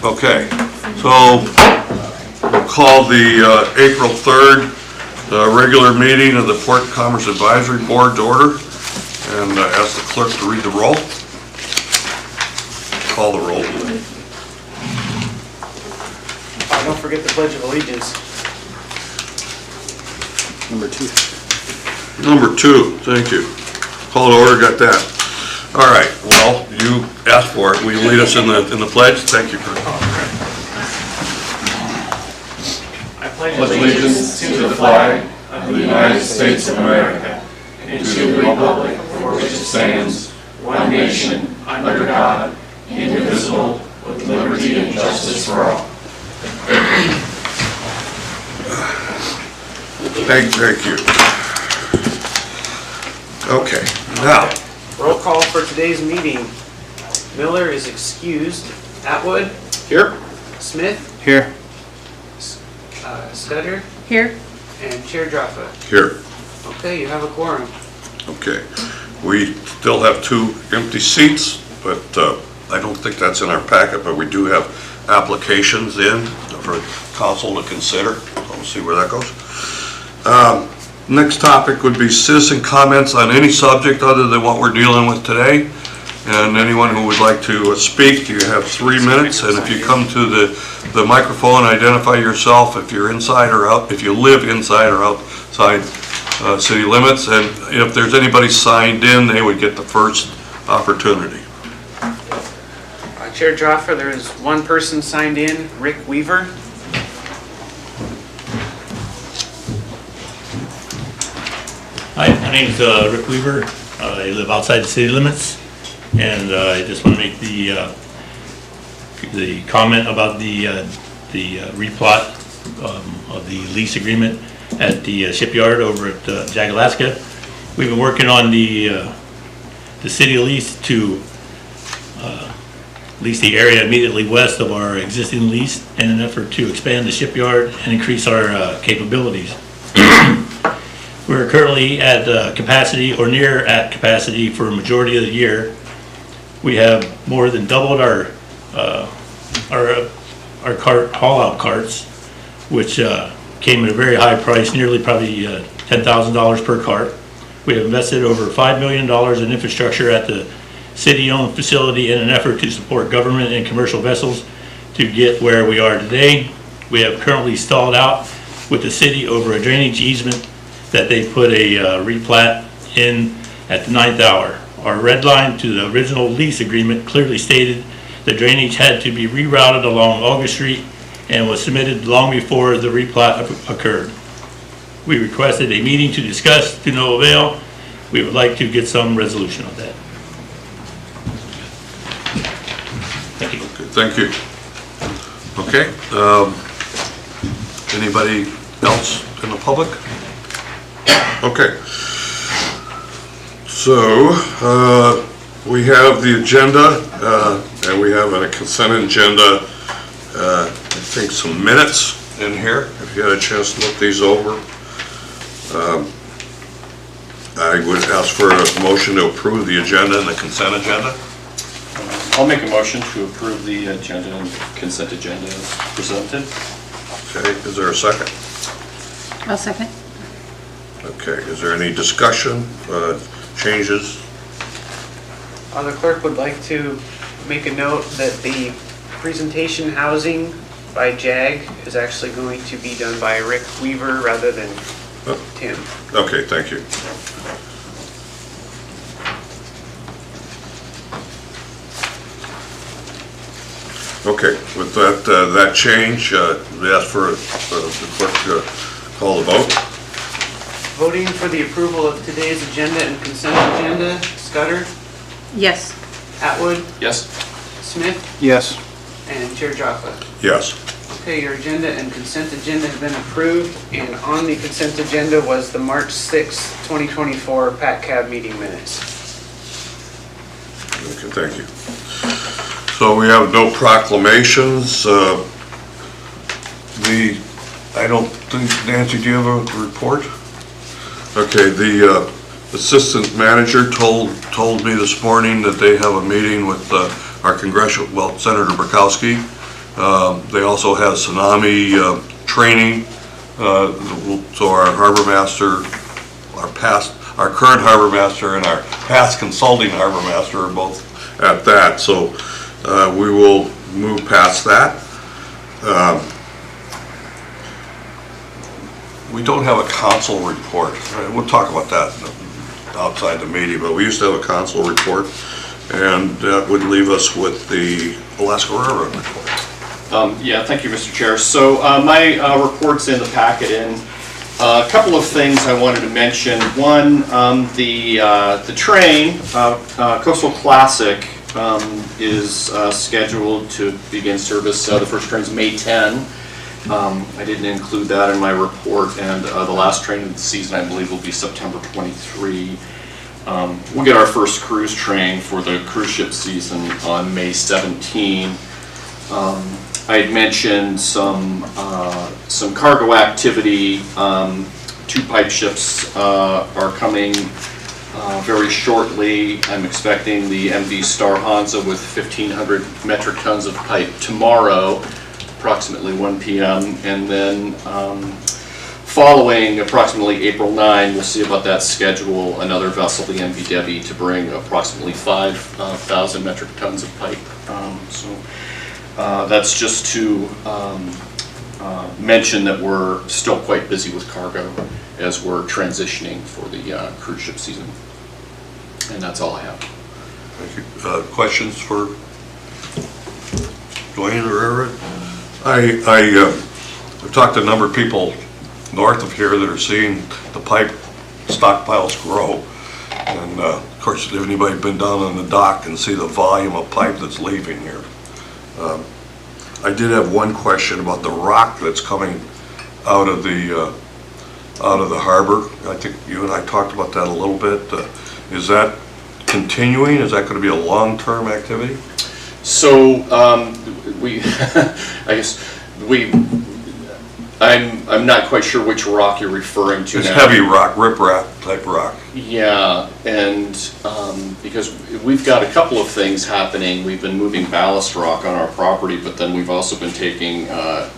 Okay, so we'll call the April 3rd regular meeting of the Port Commerce Advisory Board to order, and ask the clerk to read the roll. Call the roll. Don't forget the Pledge of Allegiance. Number 2. Number 2, thank you. Call to order, got that. All right, well, you asked for it. Will you lead us in the pledge? Thank you, Kurt. I pledge allegiance to the flag of the United States of America and to the republic for which it stands, one nation, under God, indivisible, with liberty and justice for all. Thank you. Okay, now. Roll call for today's meeting. Miller is excused. Atwood? Here. Smith? Here. Scudder? Here. And Chair Jaffa. Here. Okay, you have a quorum. Okay. We still have 2 empty seats, but I don't think that's in our packet, but we do have applications in for council to consider. So we'll see where that goes. Next topic would be citizen comments on any subject other than what we're dealing with today. And anyone who would like to speak, you have 3 minutes. And if you come to the microphone, identify yourself if you're inside or out, if you live inside or outside city limits. And if there's anybody signed in, they would get the first opportunity. Chair Jaffa, there is one person signed in, Rick Weaver. Hi, my name is Rick Weaver. I live outside the city limits, and I just want to make the comment about the replot of the lease agreement at the shipyard over at Jagielski. We've been working on the city lease to lease the area immediately west of our existing lease in an effort to expand the shipyard and increase our capabilities. We're currently at capacity or near at capacity for a majority of the year. We have more than doubled our cart haul-out carts, which came at a very high price, nearly probably $10,000 per cart. We have invested over $5 million in infrastructure at the city-owned facility in an effort to support government and commercial vessels to get where we are today. We have currently stalled out with the city over a drainage easement that they put a replat in at the 9th hour. Our red line to the original lease agreement clearly stated the drainage had to be rerouted along August Street and was submitted long before the replat occurred. We requested a meeting to discuss, to no avail. We would like to get some resolution on that. Thank you. Okay, thank you. Okay. Anybody else in the public? Okay. So we have the agenda, and we have a consent agenda. I think some minutes in here. If you had a chance to look these over, I would ask for a motion to approve the agenda and the consent agenda. I'll make a motion to approve the agenda and consent agenda as presented. Okay, is there a second? I'll second. Okay, is there any discussion, changes? The clerk would like to make a note that the presentation housing by JAG is actually going to be done by Rick Weaver rather than Tim. Okay, thank you. Okay, with that change, we ask for the clerk to call the vote. Voting for the approval of today's agenda and consent agenda, Scudder, Yes. Atwood, Yes. Smith, Yes. and Chair Jaffa. Yes. Okay, your agenda and consent agenda have been approved, and on the consent agenda was the March 6th, 2024 Pacab meeting minutes. Okay, thank you. So we have no proclamations. I don't think, Nancy, do you have a report? Okay, the assistant manager told me this morning that they have a meeting with our congressional, well, Senator Jagielski, They also have tsunami training, so our harbor master, our current harbor master and our past consulting harbor master are both at that, so we will move past that. We don't have a council report. We'll talk about that outside the meeting, but we used to have a council report, and that would leave us with the Alaska Railroad report. Yeah, thank you, Mr. Chair. So my report's in the packet, and a couple of things I wanted to mention. One, the train, Coastal Classic, is scheduled to begin service. The first train's May 10. I didn't include that in my report, and the last train of the season, I believe, will be September 23. We'll get our first cruise train for the cruise ship season on May 17. I had mentioned some cargo activity. 2 pipe ships are coming very shortly. I'm expecting the MV Star Hansa with 1,500 metric tons of pipe tomorrow, approximately 1 p.m. And then following approximately April 9, we'll see about that schedule, another vessel, the MV Debbie, to bring approximately 5,000 metric tons of pipe. That's just to mention that we're still quite busy with cargo as we're transitioning for the cruise ship season. And that's all I have. Thank you. Questions for Dwayne or Everett? I've talked to a number of people north of here that are seeing the pipe stockpiles grow. And of course, if anybody's been down on the dock and see the volume of pipe that's leaving here. I did have one question about the rock that's coming out of the harbor. I think you and I talked about that a little bit. Is that continuing? Is that going to be a long-term activity? So I'm not quite sure which rock you're referring to. It's now. heavy rock, riprap type rock. Yeah, and because we've got a couple of things happening. We've been moving ballast rock on our property, but then we've also been taking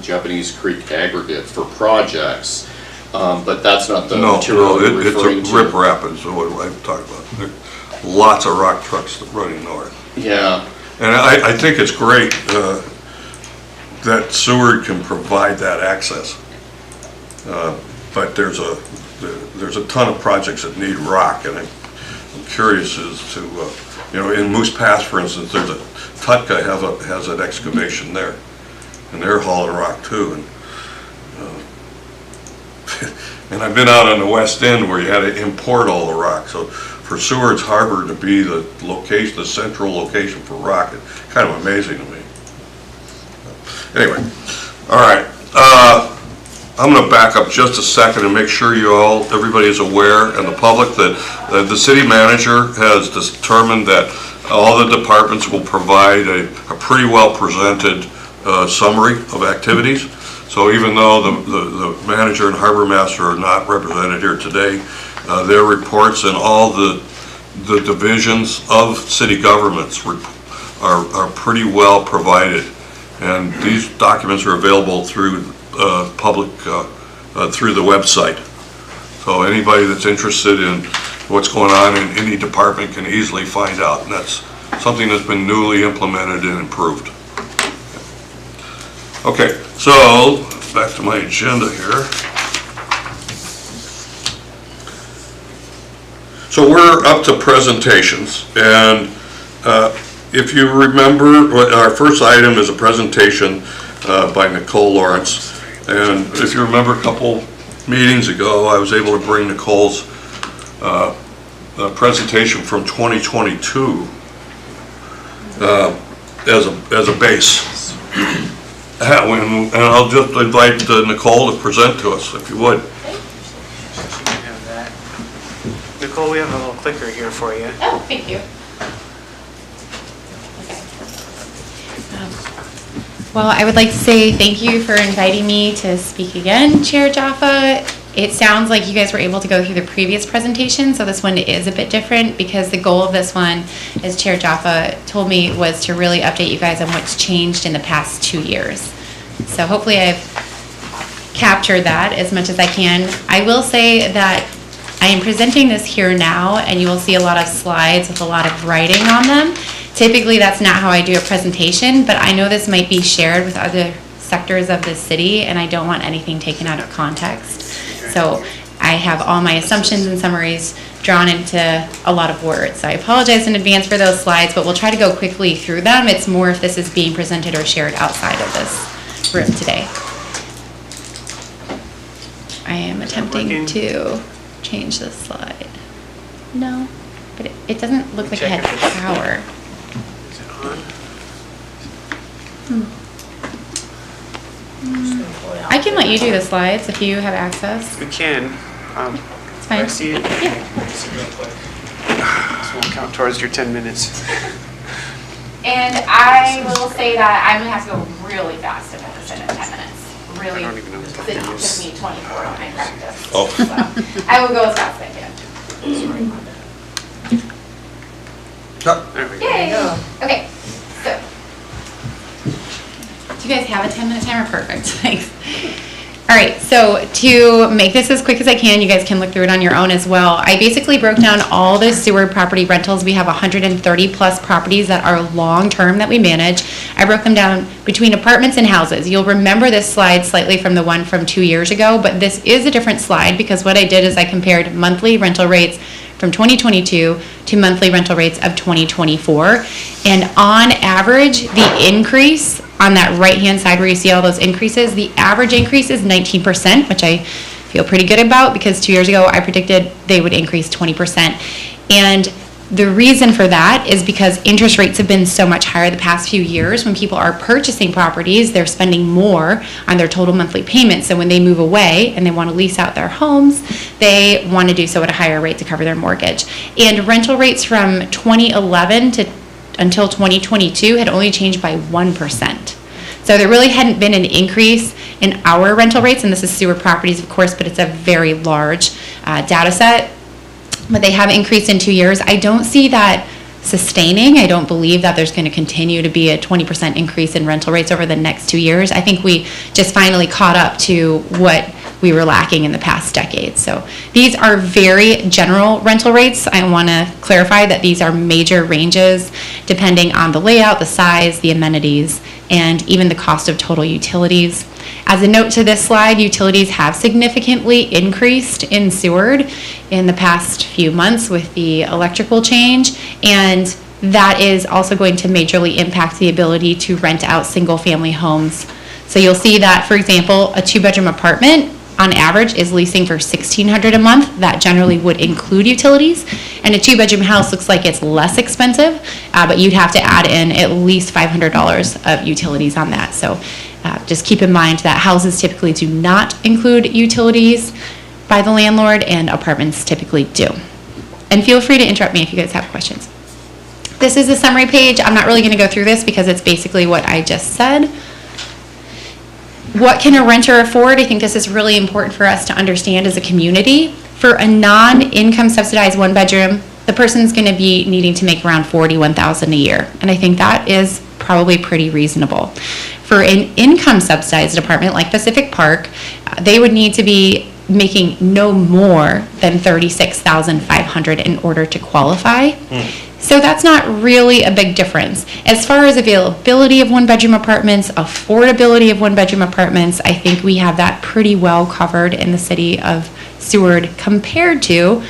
Japanese Creek aggregate for projects. But that's not the material you're referring to. It's a riprap is what I'm talking about. There are lots of rock trucks running north. Yeah. And I think it's great that Seward can provide that access. But there's a ton of projects that need rock, and I'm curious as to, in Moose Pass, for instance, there's Tutka has an excavation there, and they're hauling rock too. And I've been out on the west end where you had to import all the rock. So for Seward's Harbor to be the location, the central location for rock, it's kind of amazing to me. Anyway, all right. I'm going to back up just a second and make sure everybody is aware, and the public, that the city manager has determined that all the departments will provide a pretty well presented summary of activities. So even though the manager and harbor master are not represented here today, their reports and all the divisions of city governments are pretty well provided. And these documents are available through public, through the website. So anybody that's interested in what's going on in any department can easily find out. And that's something that's been newly implemented and improved. Okay, so back to my agenda here. So we're up to presentations, and if you remember, our first item is a presentation by Nicole Lawrence. And if you remember a couple meetings ago, I was able to bring Nicole's presentation from 2022 as a base. And I'll just invite Nicole to present to us, if you would. Have that. Nicole, we have a little clicker here for you. Oh, thank you. Well, I would like to say thank you for inviting me to speak again, Chair Jaffa, It sounds like you guys were able to go through the previous presentation, so this one is a bit different because the goal of this one, as Chair Jaffa told me, was to really update you guys on what's changed in the past 2 years. So hopefully I've captured that as much as I can. I will say that I am presenting this here now, and you will see a lot of slides with a lot of writing on them. Typically, that's not how I do a presentation, but I know this might be shared with other sectors of the city, and I don't want anything taken out of context. So I have all my assumptions and summaries drawn into a lot of words. So I apologize in advance for those slides, but we'll try to go quickly through them. It's more if this is being presented or shared outside of this room today. I am attempting to change this slide. No, but it doesn't look like it had power. Is it on? I can let you do the slides if you have access. We can. It's fine. I see it. Yeah. See real quick. This won't count towards your 10 minutes. And I will say that I'm gonna have to go really fast to put this in 10 minutes. Really, I don't even know what because it that took is. me 24 when I practiced. Oh. So I will go as fast as I can. There we go. Yay! Okay, so. Do you guys have a 10-minute timer? Perfect, thanks. All right, so to make this as quick as I can, you guys can look through it on your own as well. I basically broke down all the Seward property rentals. We have 130 plus properties that are long-term that we manage. I broke them down between apartments and houses. You'll remember this slide slightly from the one from 2 years ago, but this is a different slide because what I did is I compared monthly rental rates from 2022 to monthly rental rates of 2024. And on average, the increase on that right-hand side where you see all those increases, the average increase is 19%, which I feel pretty good about because 2 years ago I predicted they would increase 20%. And the reason for that is because interest rates have been so much higher the past few years. When people are purchasing properties, they're spending more on their total monthly payments. So when they move away and they want to lease out their homes, they want to do so at a higher rate to cover their mortgage. And rental rates from 2011 to until 2022 had only changed by 1%. So there really hadn't been an increase in our rental rates, and this is Seward properties, of course, but it's a very large data set. But they have increased in 2 years. I don't see that sustaining. I don't believe that there's going to continue to be a 20% increase in rental rates over the next 2 years. I think we just finally caught up to what we were lacking in the past decade. So these are very general rental rates. I want to clarify that these are major ranges depending on the layout, the size, the amenities, and even the cost of total utilities. As a note to this slide, utilities have significantly increased in Seward in the past few months with the electrical change, and that is also going to majorly impact the ability to rent out single-family homes. So you'll see that, for example, a 2-bedroom apartment on average is leasing for $1,600 a month. That generally would include utilities. And a 2-bedroom house looks like it's less expensive, but you'd have to add in at least $500 of utilities on that. So just keep in mind that houses typically do not include utilities by the landlord, and apartments typically do. And feel free to interrupt me if you guys have questions. This is the summary page. I'm not really going to go through this because it's basically what I just said. What can a renter afford? I think this is really important for us to understand as a community. For a non-income subsidized 1-bedroom, the person's going to be needing to make around $41,000 a year. And I think that is probably pretty reasonable. For an income subsidized apartment like Pacific Park, they would need to be making no more than $36,500 in order to qualify. So that's not really a big difference. As far as availability of 1-bedroom apartments, affordability of 1-bedroom apartments, I think we have that pretty well covered in the city of Seward compared to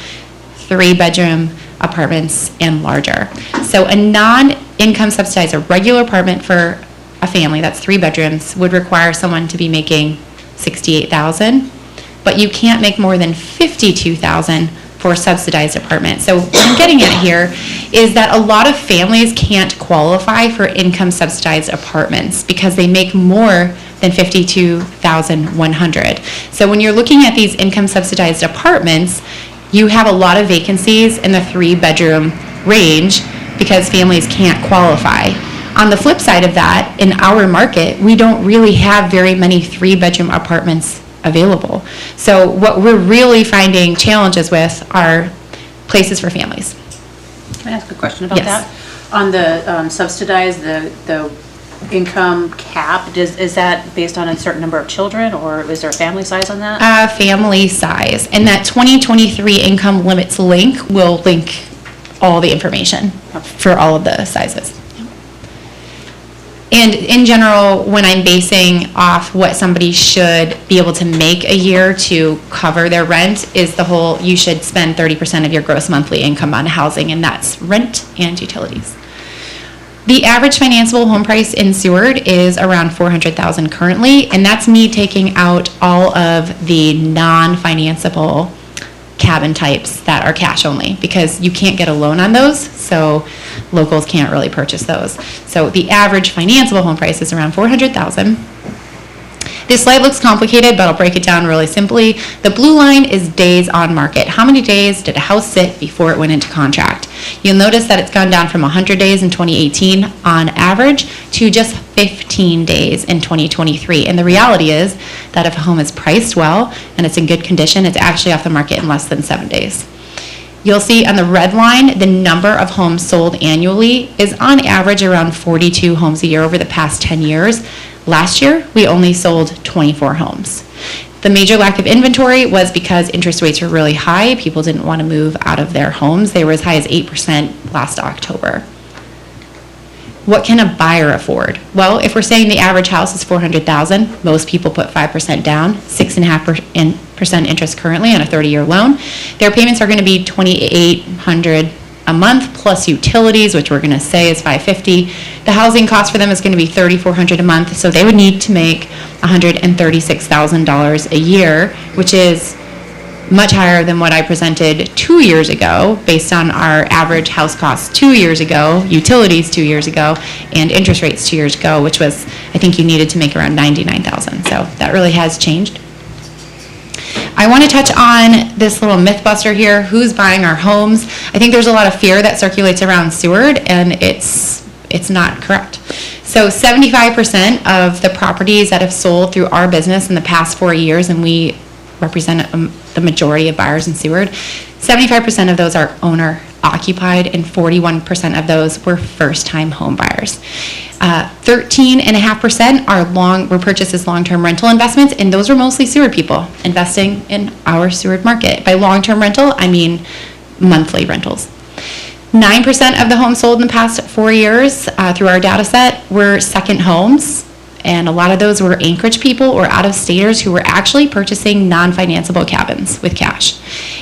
3-bedroom apartments and larger. So a non-income subsidized, a regular apartment for a family that's 3 bedrooms would require someone to be making $68,000, but you can't make more than $52,000 for a subsidized apartment. So what I'm getting at here is that a lot of families can't qualify for income subsidized apartments because they make more than $52,100. So when you're looking at these income subsidized apartments, you have a lot of vacancies in the 3-bedroom range because families can't qualify. On the flip side of that, in our market, we don't really have very many 3-bedroom apartments available. So what we're really finding challenges with are places for families. Can I ask a question about Yes. that? On the subsidized, the income cap, is that based on a certain number of children, or is there a family size on that? Family size, and that 2023 income limits link will link all the information for all of the sizes. And in general, when I'm basing off what somebody should be able to make a year to cover their rent, is the whole, you should spend 30% of your gross monthly income on housing, and that's rent and utilities. The average financeable home price in Seward is around $400,000 currently, and that's me taking out all of the non-financeable cabin types that are cash only, because you can't get a loan on those, so locals can't really purchase those. So the average financeable home price is around $400,000. This slide looks complicated, but I'll break it down really simply. The blue line is days on market. How many days did a house sit before it went into contract? You'll notice that it's gone down from 100 days in 2018 on average to just 15 days in 2023. And the reality is that if a home is priced well and it's in good condition, it's actually off the market in less than 7 days. You'll see on the red line, the number of homes sold annually is on average around 42 homes a year over the past 10 years. Last year, we only sold 24 homes. The major lack of inventory was because interest rates were really high. People didn't want to move out of their homes. They were as high as 8% last October. What can a buyer afford? Well, if we're saying the average house is $400,000, most people put 5% down, 6.5% interest currently on a 30-year loan. Their payments are going to be $2,800 a month plus utilities, which we're going to say is $550. The housing cost for them is going to be $3,400 a month, so they would need to make $136,000 a year, which is much higher than what I presented 2 years ago, based on our average house costs 2 years ago, utilities 2 years ago, and interest rates 2 years ago, which was, I think you needed to make around $99,000. So that really has changed. I want to touch on this little myth buster here, who's buying our homes. I think there's a lot of fear that circulates around Seward, and it's not correct. So 75% of the properties that have sold through our business in the past 4 years, and we represent the majority of buyers in Seward, 75% of those are owner occupied, and 41% of those were first-time home buyers. 13.5% were purchased as long-term rental investments, and those were mostly Seward people investing in our Seward market. By long-term rental, I mean monthly rentals. 9% of the homes sold in the past 4 years through our data set were second homes, and a lot of those were Anchorage people or out-of-staters who were actually purchasing non-financeable cabins with cash.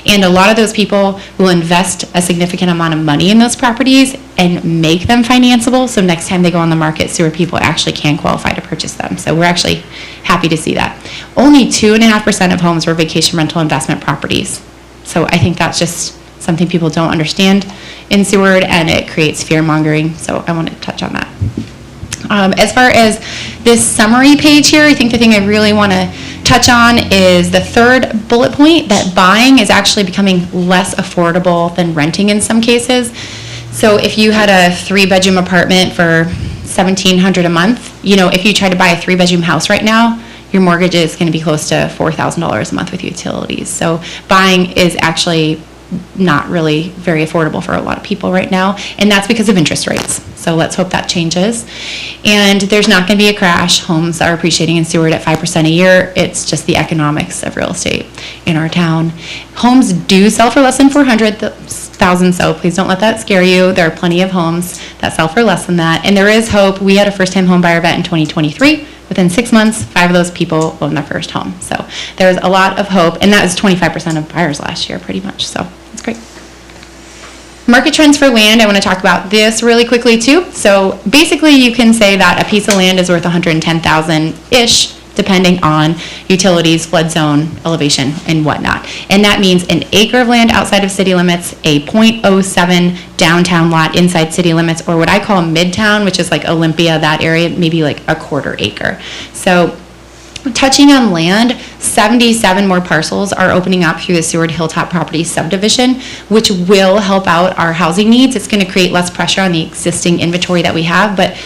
And a lot of those people will invest a significant amount of money in those properties and make them financeable, so next time they go on the market, Seward people actually can qualify to purchase them. So we're actually happy to see that. Only 2.5% of homes were vacation rental investment properties. So I think that's just something people don't understand in Seward, and it creates fear-mongering, so I want to touch on that. As far as this summary page here, I think the thing I really want to touch on is the third bullet point, that buying is actually becoming less affordable than renting in some cases. So if you had a 3-bedroom apartment for $1,700 a month, if you try to buy a 3-bedroom house right now, your mortgage is going to be close to $4,000 a month with utilities. So buying is actually not really very affordable for a lot of people right now, and that's because of interest rates. So let's hope that changes. And there's not going to be a crash. Homes are appreciating in Seward at 5% a year. It's just the economics of real estate in our town. Homes do sell for less than $400,000, so please don't let that scare you. There are plenty of homes that sell for less than that, and there is hope. We had a first-time home buyer event in 2023. Within 6 months, 5 of those people owned their first home. So there's a lot of hope, and that was 25% of buyers last year, pretty much. So it's great. Market trends for land, I want to talk about this really quickly too. So basically you can say that a piece of land is worth $110,000-ish, depending on utilities, flood zone, elevation, and whatnot. And that means an acre of land outside of city limits, a .07 downtown lot inside city limits, or what I call midtown, which is like Olympia, that area, maybe like a quarter acre. So touching on land, 77 more parcels are opening up through the Seward Hilltop Properties subdivision, which will help out our housing needs. It's going to create less pressure on the existing inventory that we have, but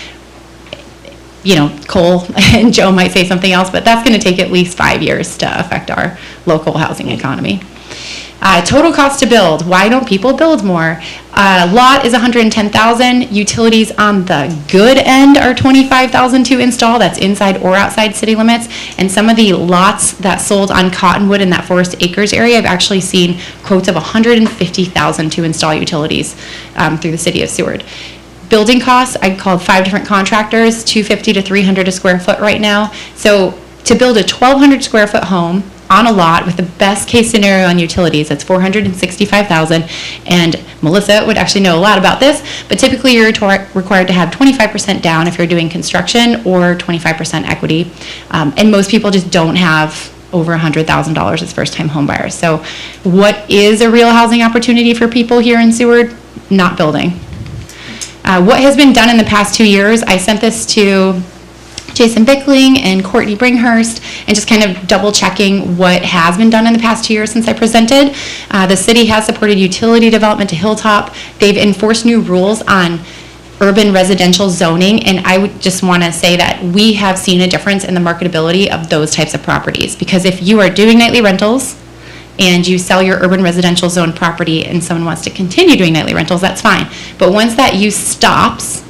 Cole and Joe might say something else, but that's going to take at least 5 years to affect our local housing economy. Total cost to build. Why don't people build more? Lot is $110,000. Utilities on the good end are $25,000 to install. That's inside or outside city limits. And some of the lots that sold on Cottonwood in that Forest Acres area, I've actually seen quotes of $150,000 to install utilities through the city of Seward. Building costs, I called 5 different contractors, $250 to $300 a square foot right now. So to build a 1,200 square foot home on a lot with the best case scenario on utilities, that's $465,000. And Melissa would actually know a lot about this, but typically you're required to have 25% down if you're doing construction or 25% equity. And most people just don't have over $100,000 as first-time home buyers. So what is a real housing opportunity for people here in Seward? Not building. What has been done in the past 2 years, I sent this to Jason Bickling and Courtney Bringhurst, and just kind of double checking what has been done in the past 2 years since I presented. The city has supported utility development to Hilltop. They've enforced new rules on urban residential zoning, and I would just want to say that we have seen a difference in the marketability of those types of properties, because if you are doing nightly rentals and you sell your urban residential zone property and someone wants to continue doing nightly rentals, that's fine. But once that use stops,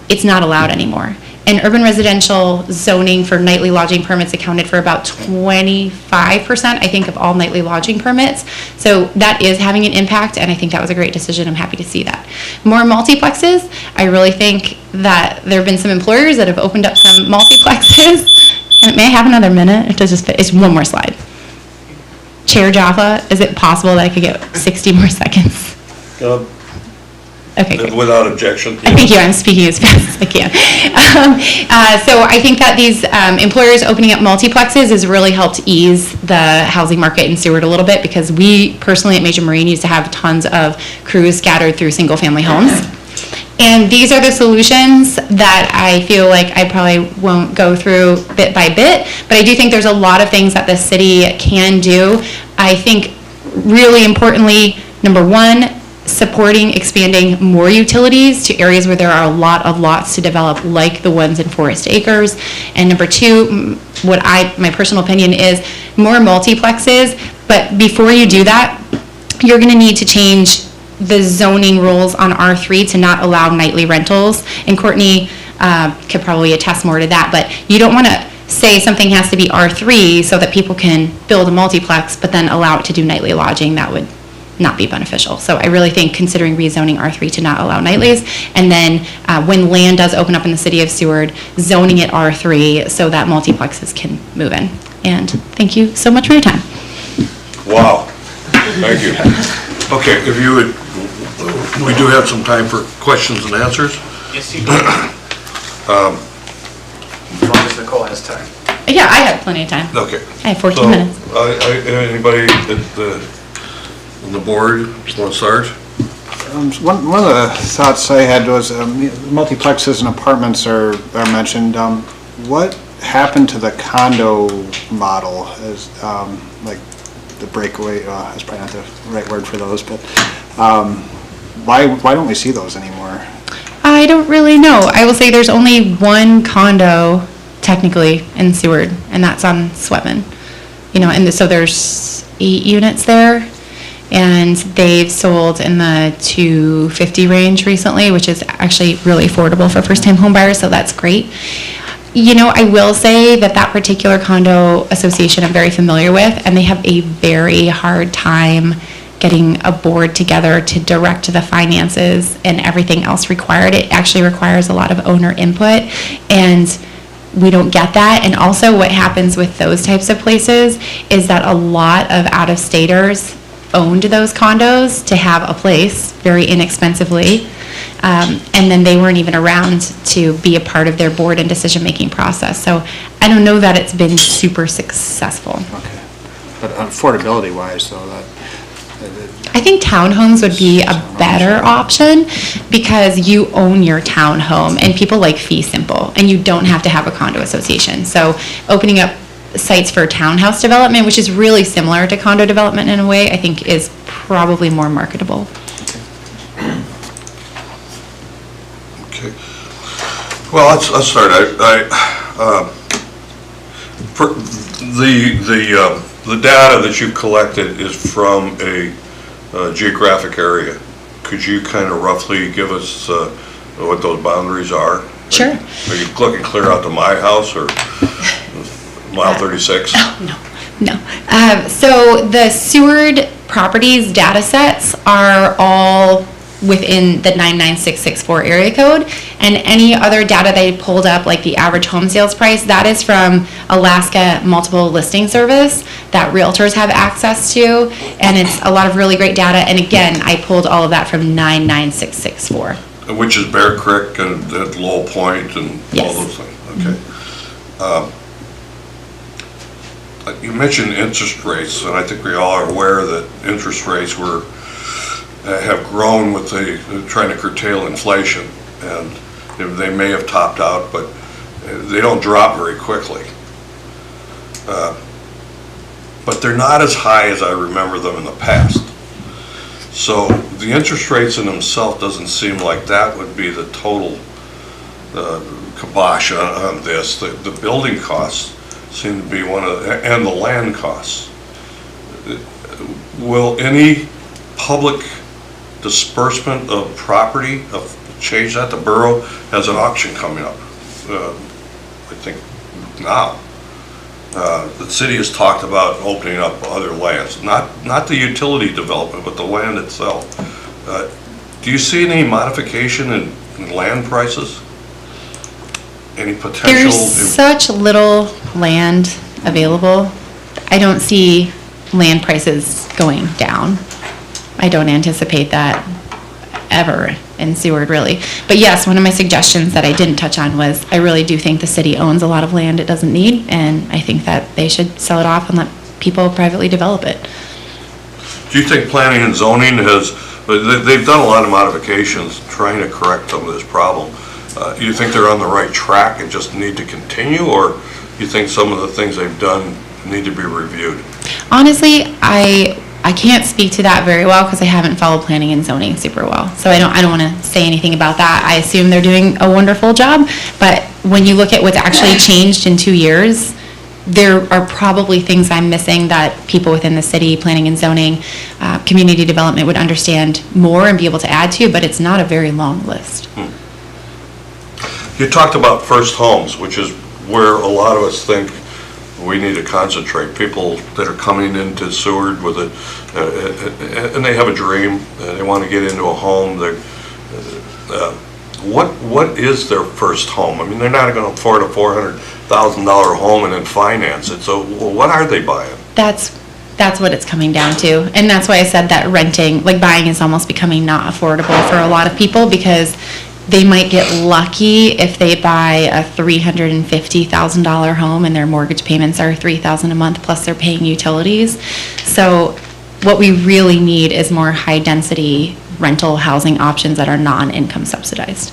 it's not allowed anymore. And urban residential zoning for nightly lodging permits accounted for about 25%, I think, of all nightly lodging permits. So that is having an impact, and I think that was a great decision. I'm happy to see that. More multiplexes. I really think that there have been some employers that have opened up some multiplexes. And may I have another minute? It does just fit. It's one more slide. Chair Jaffa, is it possible that I could get 60 more seconds? Okay, great. Without objection. Thank you, I'm speaking as fast as I can. So I think that these employers opening up multiplexes has really helped ease the housing market in Seward a little bit, because we personally at Major Marine used to have tons of crews scattered through single family homes. And these are the solutions that I feel like I probably won't go through bit by bit, but I do think there's a lot of things that the city can do. I think really importantly, number one, supporting expanding more utilities to areas where there are a lot of lots to develop, like the ones in Forest Acres. And number two, my personal opinion is more multiplexes, but before you do that, you're gonna need to change the zoning rules on R3 to not allow nightly rentals. And Courtney could probably attest more to that, but you don't wanna say something has to be R3 so that people can build a multiplex, but then allow it to do nightly lodging. That would not be beneficial. So I really think considering rezoning R3 to not allow nightlies, and then when land does open up in the city of Seward, zoning it R3 so that multiplexes can move in. And thank you so much for your time. Wow, thank you. Okay, if you would, we do have some time for questions and answers. Yes, you do. As long as Nicole has time. Yeah, I have plenty of time. Okay. I have 14 minutes. Anybody on the board want to start? One of the thoughts I had was multiplexes and apartments are mentioned. What happened to the condo model? As like the breakaway, that's probably not the right word for those, but why don't we see those anymore? I don't really know. I will say there's only one condo technically in Seward, and that's on Sweatman. And so there's 8 units there, and they've sold in the $250 range recently, which is actually really affordable for first-time home buyers, so that's great. I will say that particular condo association I'm very familiar with, and they have a very hard time getting a board together to direct the finances and everything else required. It actually requires a lot of owner input, and we don't get that. And also what happens with those types of places is that a lot of out-of-staters owned those condos to have a place very inexpensively, and then they weren't even around to be a part of their board and decision-making process. So I don't know that it's been super successful. Okay, but affordability-wise, though, I think townhomes would be a better option, because you own your townhome and people like fee simple, and you don't have to have a condo association. So opening up sites for townhouse development, which is really similar to condo development in a way, I think is probably more marketable. Okay. Well, let's start. For the data that you've collected is from a geographic area. Could you kind of roughly give us what those boundaries are? Sure. Are you looking clear out to my house or mile 36? No. So the Seward properties data sets are all within the 99664 area code, and any other data they pulled up, like the average home sales price, that is from Alaska Multiple Listing Service that realtors have access to, and it's a lot of really great data. And again, I pulled all of that from 99664. Which is Bear Creek and at Low Point and Yes. all those things. Okay. You mentioned interest rates, and I think we all are aware that interest rates have grown with trying to curtail inflation, and they may have topped out, but they don't drop very quickly. But they're not as high as I remember them in the past. So the interest rates in themselves doesn't seem like that would be the total kibosh on this. The building costs seem to be and the land costs. Will any public disbursement of property change that? The borough has an auction coming up, I think now. The city has talked about opening up other lands, not the utility development, but the land itself. Do you see any modification in land prices? Any potential? There's such little land available. I don't see land prices going down. I don't anticipate that ever in Seward, really. But yes, one of my suggestions that I didn't touch on was I really do think the city owns a lot of land it doesn't need, and I think that they should sell it off and let people privately develop it. Do you think planning and zoning they've done a lot of modifications trying to correct some of this problem. Do you think they're on the right track and just need to continue, or do you think some of the things they've done need to be reviewed? Honestly, I can't speak to that very well because I haven't followed planning and zoning super well. So I don't want to say anything about that. I assume they're doing a wonderful job, but when you look at what's actually changed in 2 years, there are probably things I'm missing that people within the city, planning and zoning, community development would understand more and be able to add to, but it's not a very long list. You talked about first homes, which is where a lot of us think we need to concentrate. People that are coming into Seward with and they have a dream, they want to get into a home. What is their first home? I mean, they're not going to afford a $400,000 home and then finance it. So what are they buying? That's what it's coming down to. And that's why I said that renting, like buying, is almost becoming not affordable for a lot of people, because they might get lucky if they buy a $350,000 home and their mortgage payments are $3,000 a month plus they're paying utilities. So what we really need is more high density rental housing options that are non-income subsidized.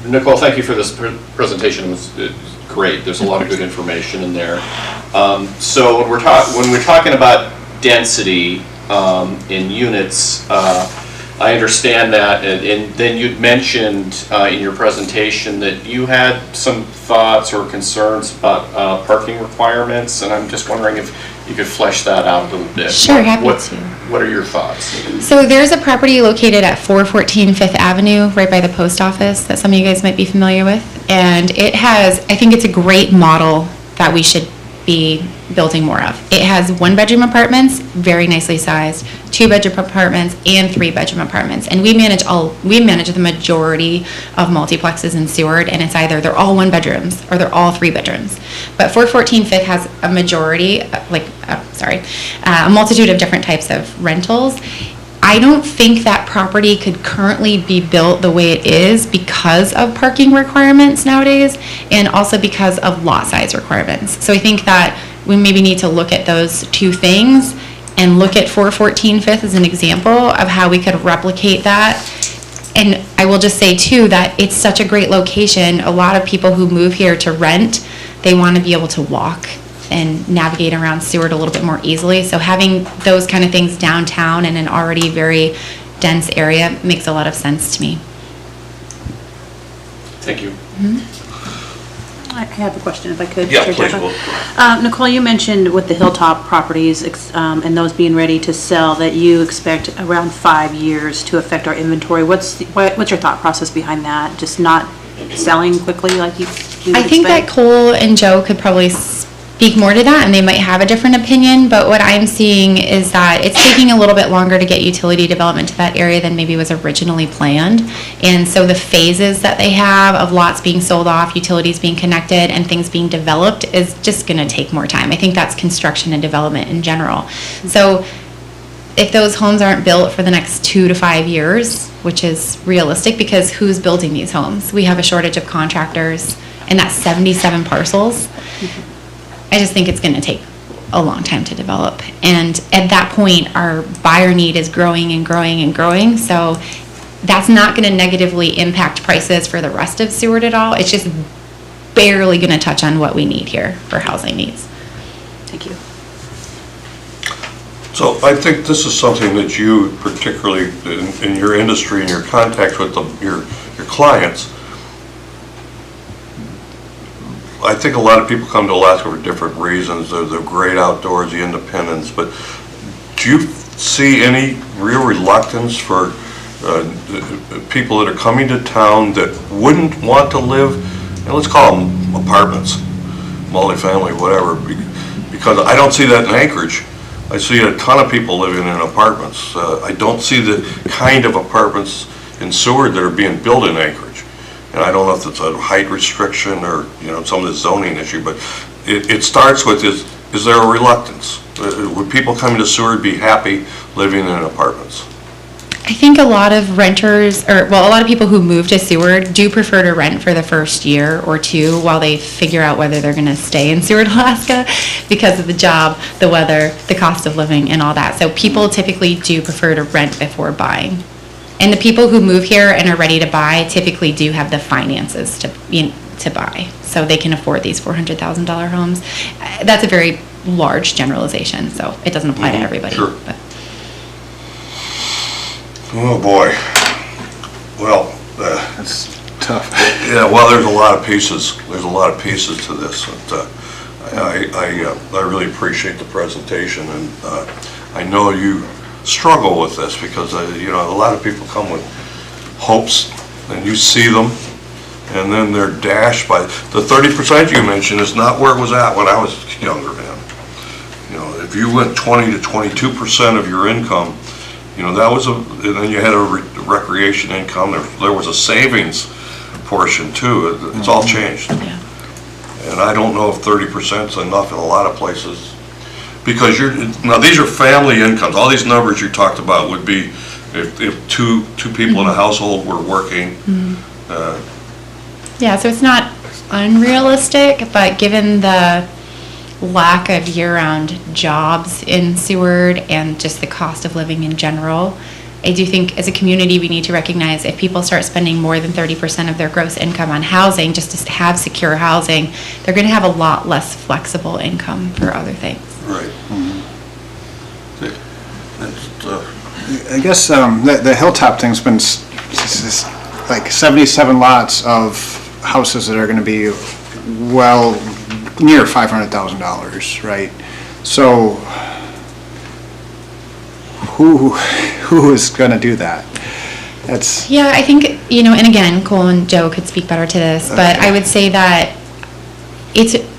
Nicole, thank you for this presentation. It was great. There's a lot of good information in there. So when we're talking about density in units, I understand that, and then you'd mentioned in your presentation that you had some thoughts or concerns about parking requirements, and I'm just wondering if you could flesh that out a little bit. Sure, happy to. What are your thoughts? So there's a property located at 414 Fifth Avenue, right by the post office, that some of you guys might be familiar with. And it has, I think it's a great model that we should be building more of. It has 1-bedroom apartments, very nicely sized, 2-bedroom apartments, and 3-bedroom apartments. And we manage the majority of multiplexes in Seward, and it's either they're all 1-bedrooms or they're all 3-bedrooms. But 414 Fifth has a majority, a multitude of different types of rentals. I don't think that property could currently be built the way it is because of parking requirements nowadays, and also because of lot size requirements. So I think that we maybe need to look at those two things and look at 414 Fifth as an example of how we could replicate that. And I will just say too that it's such a great location. A lot of people who move here to rent, they want to be able to walk and navigate around Seward a little bit more easily. So having those kind of things downtown in an already very dense area makes a lot of sense to me. Thank you. I have a question if I could. Yeah, Chair please, Jaffa. Nicole, you mentioned with the Hilltop properties and those being ready to sell that you expect around 5 years to affect our inventory. What's your thought process behind that? Just not selling quickly like you would I think that expect? Cole and Joe could probably speak more to that, and they might have a different opinion, but what I'm seeing is that it's taking a little bit longer to get utility development to that area than maybe was originally planned. And so the phases that they have of lots being sold off, utilities being connected, and things being developed is just gonna take more time. I think that's construction and development in general. So if those homes aren't built for the next 2 to 5 years, which is realistic, because who's building these homes? We have a shortage of contractors, and that's 77 parcels. I just think it's gonna take a long time to develop. And at that point, our buyer need is growing and growing and growing, so that's not gonna negatively impact prices for the rest of Seward at all. It's just barely gonna touch on what we need here for housing needs. Thank you. So I think this is something that you, particularly in your industry and your contacts with your clients, I think a lot of people come to Alaska for different reasons. The great outdoors, the independence, but do you see any real reluctance for people that are coming to town that wouldn't want to live, and let's call them apartments, multifamily, whatever, because I don't see that in Anchorage. I see a ton of people living in apartments. I don't see the kind of apartments in Seward that are being built in Anchorage. And I don't know if it's a height restriction or, some of the zoning issue, but it starts with, is there a reluctance? Would people coming to Seward be happy living in apartments? I think a lot of renters, a lot of people who move to Seward do prefer to rent for the first year or two while they figure out whether they're going to stay in Seward, Alaska, because of the job, the weather, the cost of living, and all that. So people typically do prefer to rent before buying. And the people who move here and are ready to buy typically do have the finances to buy, so they can afford these $400,000 homes. That's a very large generalization, so it doesn't apply to everybody. Sure. But. Oh, boy. Well, That's tough. yeah, well, there's a lot of pieces. There's a lot of pieces to this. But, I really appreciate the presentation, and I know you struggle with this because, a lot of people come with hopes, and you see them, and then they're dashed by, the 30% you mentioned is not where it was at when I was younger, man. If you went 20 to 22% of your income, that was and then you had a recreation income, there was a savings portion too. It's all changed. Yeah. And I don't know if 30% is enough in a lot of places. Because now these are family incomes. All these numbers you talked about would be if two people in a household were working. Yeah, so it's not unrealistic, but given the lack of year-round jobs in Seward and just the cost of living in general, I do think as a community we need to recognize if people start spending more than 30% of their gross income on housing just to have secure housing, they're going to have a lot less flexible income for other things. Right. I guess the Hilltop thing's been like 77 lots of houses that are going to be well near $500,000, right? So who is going to do that? That's Yeah, I think, and again, Cole and Joe could speak better to this, but I would say that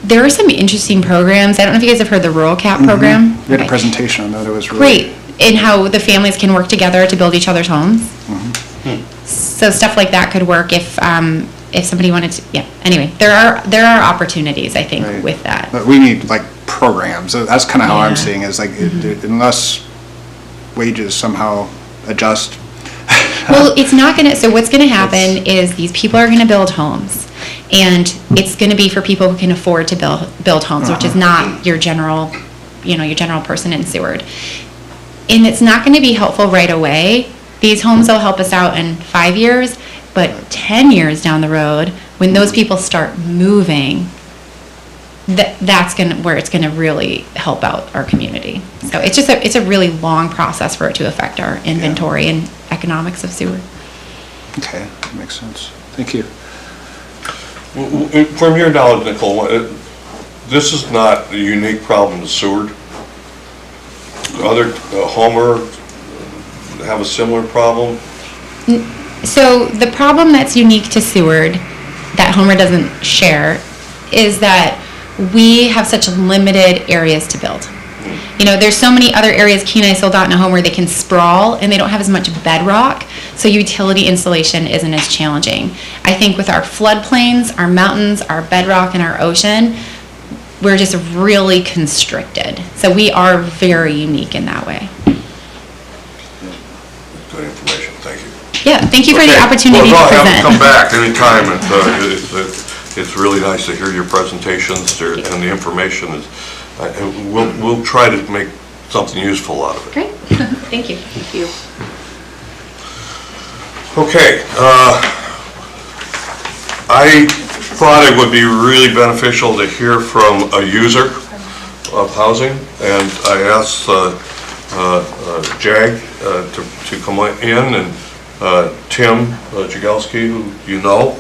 there are some interesting programs. I don't know if you guys have heard the Rural Cap program. We had a presentation on that. It was really Great, in how the families can work together to build each other's homes. So stuff like that could work if somebody wanted to, anyway, there are opportunities, I think, Right. with that. But we need like programs. That's kind of how I'm Yeah. seeing it. Is like unless wages somehow adjust. Well, it's not gonna, so what's gonna happen is these people are gonna build homes. And it's gonna be for people who can afford to build homes, which is not your general person in Seward. And it's not gonna be helpful right away. These homes will help us out in 5 years, but 10 years down the road, when those people start moving, that's where it's gonna really help out our community. So it's a really long process for it to affect our inventory and economics of Seward. Okay, that makes sense. Thank you. From your knowledge, Nicole, this is not a unique problem to Seward. Other Homer have a similar problem? So the problem that's unique to Seward that Homer doesn't share is that we have such limited areas to build. You know, there's so many other areas, Kenai, Soldotna, and Homer, they can sprawl and they don't have as much bedrock, so utility installation isn't as challenging. I think with our floodplains, our mountains, our bedrock, and our ocean, we're just really constricted. So we are very unique in that way. Good information, thank you. Yeah, thank you for the Okay. opportunity to Well, no, have present. to come back anytime. It's really nice to hear your presentations and the information. We'll try to make something useful out of it. Great, thank you. Thank you. Okay, I thought it would be really beneficial to hear from a user of housing, and I asked Jag to come in, and Tim Jagielski, who you know,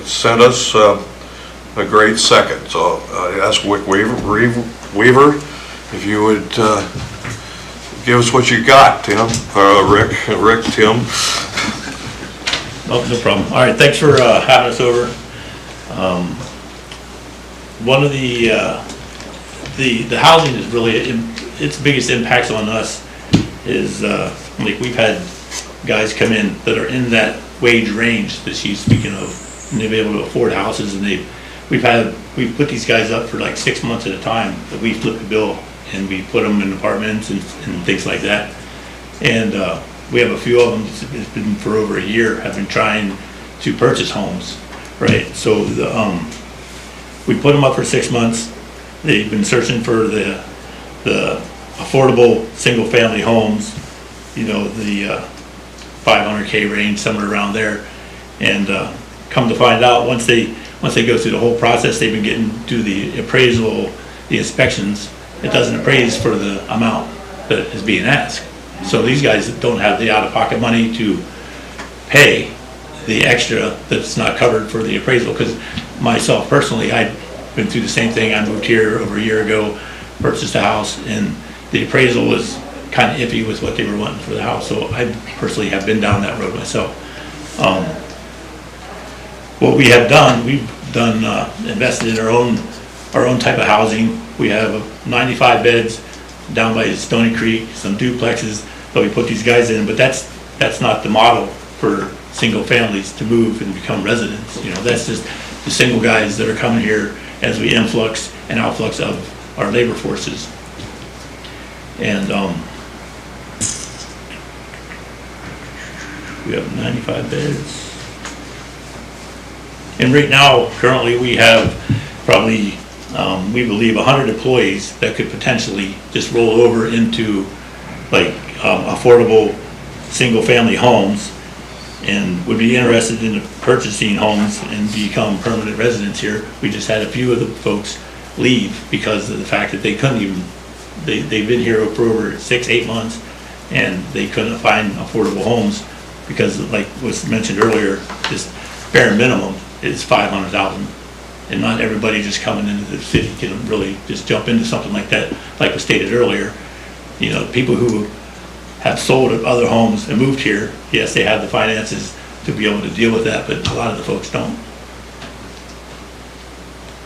sent us a great second. So I asked Wick Weaver if you would give us what you got, Tim, Rick, Tim. Oh, no problem. All right, thanks for having us over. One of the housing is really, its biggest impacts on us is, like, we've had guys come in that are in that wage range that she's speaking of, and they've been able to afford houses, and we've put these guys up for like 6 months at a time, that we flip the bill, and we put them in apartments and things like that. And we have a few of them, it's been for over a year, have been trying to purchase homes, right? So we put them up for 6 months. They've been searching for the affordable single-family homes, you know, the 500K range, somewhere around there. And come to find out, once they go through the whole process, they've been getting through the appraisal, the inspections. It doesn't appraise for the amount that is being asked. So these guys don't have the out-of-pocket money to pay the extra that's not covered for the appraisal. Because myself personally, I've been through the same thing. I moved here over a year ago, purchased a house, and the appraisal was kind of iffy with what they were wanting for the house. So I personally have been down that road myself. What we have done, invested in our own type of housing. We have 95 beds down by Stony Creek, some duplexes that we put these guys in, but that's not the model for single families to move and become residents. You know, that's just the single guys that are coming here as we influx and outflux of our labor forces. And we have 95 beds. And right now, currently, we have probably, we believe, 100 employees that could potentially just roll over into like affordable single-family homes and would be interested in purchasing homes and become permanent residents here. We just had a few of the folks leave because of the fact that they couldn't even, they've been here for over 6-8 months and they couldn't find affordable homes because, like was mentioned earlier, this bare minimum is $500,000, and not everybody just coming into the city can really just jump into something like that. Like was stated earlier, you know, people who have sold other homes and moved here, yes, they have the finances to be able to deal with that, but a lot of the folks don't.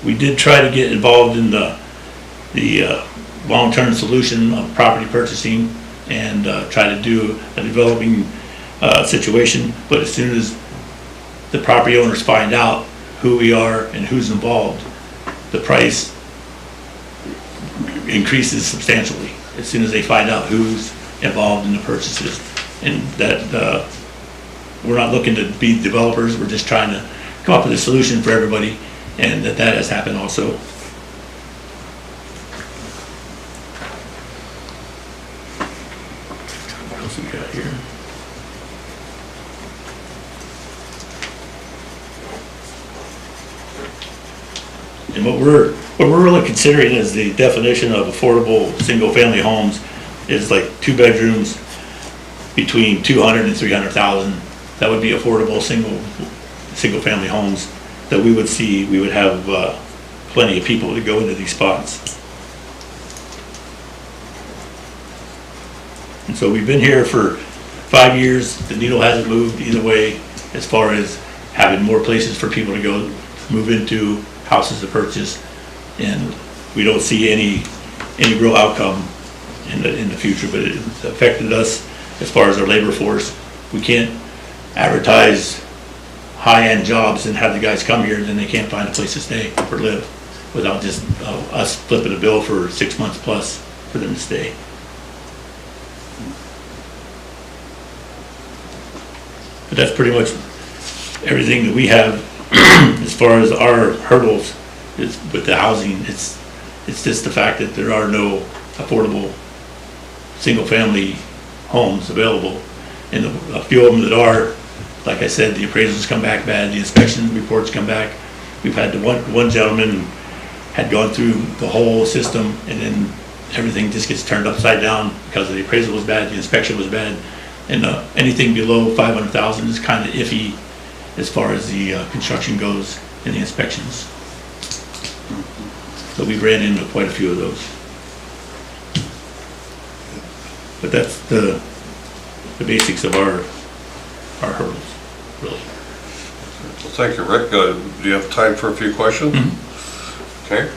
We did try to get involved in the long-term solution of property purchasing and try to do a developing situation, but as soon as the property owners find out who we are and who's involved, the price increases substantially as soon as they find out who's involved in the purchases. And that we're not looking to be developers, we're just trying to come up with a solution for everybody, and that has happened also. What else we got here? And what we're really considering is the definition of affordable single-family homes is like 2 bedrooms between 200 and 300,000. That would be affordable single-family homes that we would see, we would have plenty of people to go into these spots. And so we've been here for 5 years. The needle hasn't moved either way as far as having more places for people to go move into, houses to purchase, and we don't see any real outcome in the future, but it's affected us as far as our labor force. We can't advertise high-end jobs and have the guys come here and then they can't find a place to stay or live without just us flipping a bill for 6 months plus for them to stay. But that's pretty much everything that we have as far as our hurdles is with the housing. It's just the fact that there are no affordable single-family homes available, and a few of them that are, like I said, the appraisals come back bad, the inspection reports come back. We've had one gentleman had gone through the whole system, and then everything just gets turned upside down because the appraisal was bad, the inspection was bad, and anything below 500,000 is kind of iffy as far as the construction goes and the inspections. So we ran into quite a few of those. But that's the basics of our hurdles, really. Well, thank you, Rick. Do you have time for a few questions? Okay.